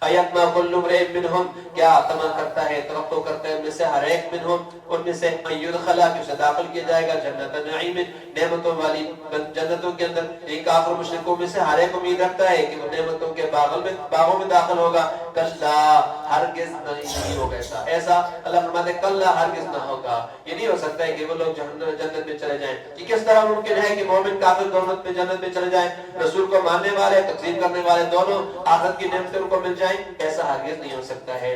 ایتما کل امرئ منہم، کیا تمنا کرتا ہے، توقع کرتا ہے ان میں سے ہر ایک منہم، ان میں سے ان یدخلا، کہ اسے داخل کیا جائے گا جنت نعیم، نعمتوں والی جنتوں کے اندر. یہ کافر مشرکوں میں سے ہر ایک امید رکھتا ہے کہ وہ نعمتوں کے باغوں میں داخل ہوگا. کلا، ہرگز نہیں ہوگا ایسا. اللہ فرماتے ہیں کلا، ہرگز نہ ہوگا. یہ نہیں ہو سکتا ہے کہ وہ لوگ جنت میں چلے جائیں. یہ کس طرح ممکن ہے کہ مومن کافر دونوں میں جنت میں چلے جائیں؟ رسول کو ماننے والے، تقسیم کرنے والے دونوں آخرت کی نعمتیں ان کو مل جائیں؟ ایسا ہرگز نہیں ہو سکتا ہے.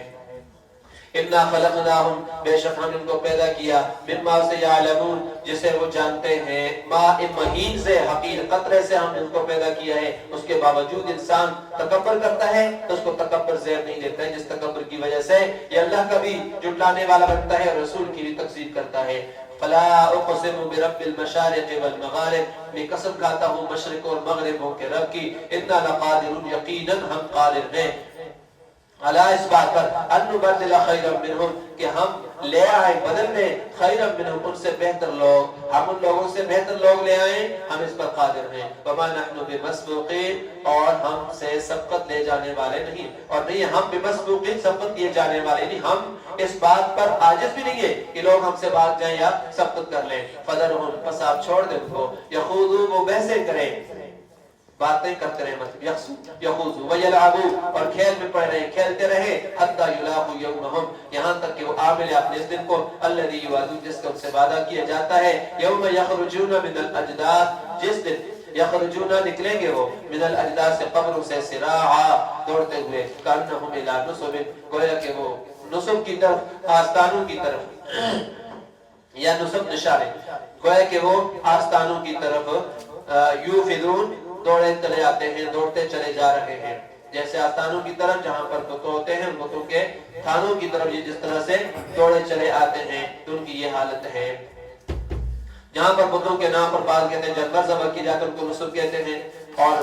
انا خلقناہم، بے شک ہم ان کو پیدا کیا، مما سے یعلمون، جسے وہ جانتے ہیں، ماء مہین سے، حقیر قطرے سے ہم ان کو پیدا کیا ہے. اس کے باوجود انسان تکبر کرتا ہے تو اس کو تکبر زیر نہیں دیتا ہے، جس تکبر کی وجہ سے یہ اللہ کا بھی جھٹلانے والا بنتا ہے اور رسول کی بھی تکذیب کرتا ہے. فلا اقسم برب المشارق والمغارب، میں قسم کھاتا ہوں مشرق اور مغربوں کے رب کی. انا لقادرون، یقیناً ہم قادر ہیں، علی اس بات پر، ان نبدل خیرا منہم، کہ ہم لے آئے بدل لیں، خیرا منہم، ان سے بہتر لوگ، ہم ان لوگوں سے بہتر لوگ لے آئیں، ہم اس پر قادر ہیں. وما نحن بمسبوقین، اور ہم سے سبقت لے جانے والے نہیں، اور نہیں ہم بمسبوقین، سبقت لیے جانے والے نہیں. ہم اس بات پر عاجز بھی نہیں ہے کہ لوگ ہم سے بھاگ جائیں یا سبقت کر لیں. فذرہم، پس آپ چھوڑ دیں ان کو، یخوضوا، وہ بحثیں کریں، باتیں کرتے رہے، مطلب یخوضوا ویلعبوا، اور کھیل میں پڑے رہے، کھیلتے رہے، حتی یلاقوا یومہم، یہاں تک کہ وہ آ ملے اپنے اس دن کو، الذی یوعدون، جس کا ان سے وعدہ کیا جاتا ہے. یوم یخرجون من الاجداث، جس دن یخرجون، نکلیں گے وہ، من الاجداث سے، قبروں سے، سراعا، دوڑتے ہوئے، کانہم الی نصب، گویا کہ وہ نصب کی طرف، آستانوں کی طرف، یا نصب نشانے، گویا کہ وہ آستانوں کی طرف، یوفدون، دوڑے چلے آتے ہیں، دوڑتے چلے جا رہے ہیں. جیسے آستانوں کی طرف جہاں پر بت ہوتے ہیں، بتوں کے تھانوں کی طرف یہ جس طرح سے دوڑے چلے آتے ہیں، تو ان کی یہ حالت ہے. جہاں پر بتوں کے نام پر بعض کہتے ہیں جانور ذبح کی جاتے ہیں، ان کو نصب کہتے ہیں، اور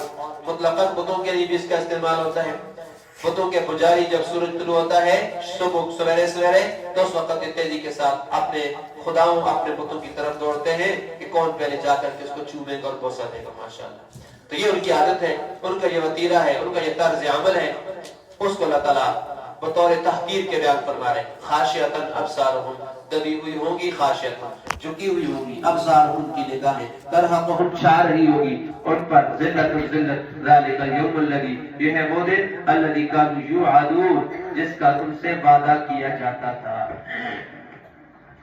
مطلقاً بتوں کے لیے بھی اس کا استعمال ہوتا ہے. بتوں کے پجاری جب سورج طلوع ہوتا ہے صبح سویرے سویرے، تو اس وقت تیزی کے ساتھ اپنے خداؤں، اپنے بتوں کی طرف دوڑتے ہیں کہ کون پہلے جا کر کے اس کو چومے گا اور بوسہ دے گا. ماشاءاللہ، تو یہ ان کی عادت ہے، ان کا یہ وتیرہ ہے، ان کا یہ طرز عمل ہے. اس کو اللہ تعالیٰ بطور تحقیر کے بیان فرما رہے ہیں. خاشعۃ ابصارہم، دبی ہوئی ہوں گی، خاشعۃ، جھکی ہوئی ہوں گی، ابصارہم، ان کی نگاہیں، ترہقہم، چھا رہی ہوگی ان پر ذلت ذلت. ذالک الیوم الذی، یہ ہے وہ دن، الذی کانوا یوعدون، جس کا ان سے وعدہ کیا جاتا تھا.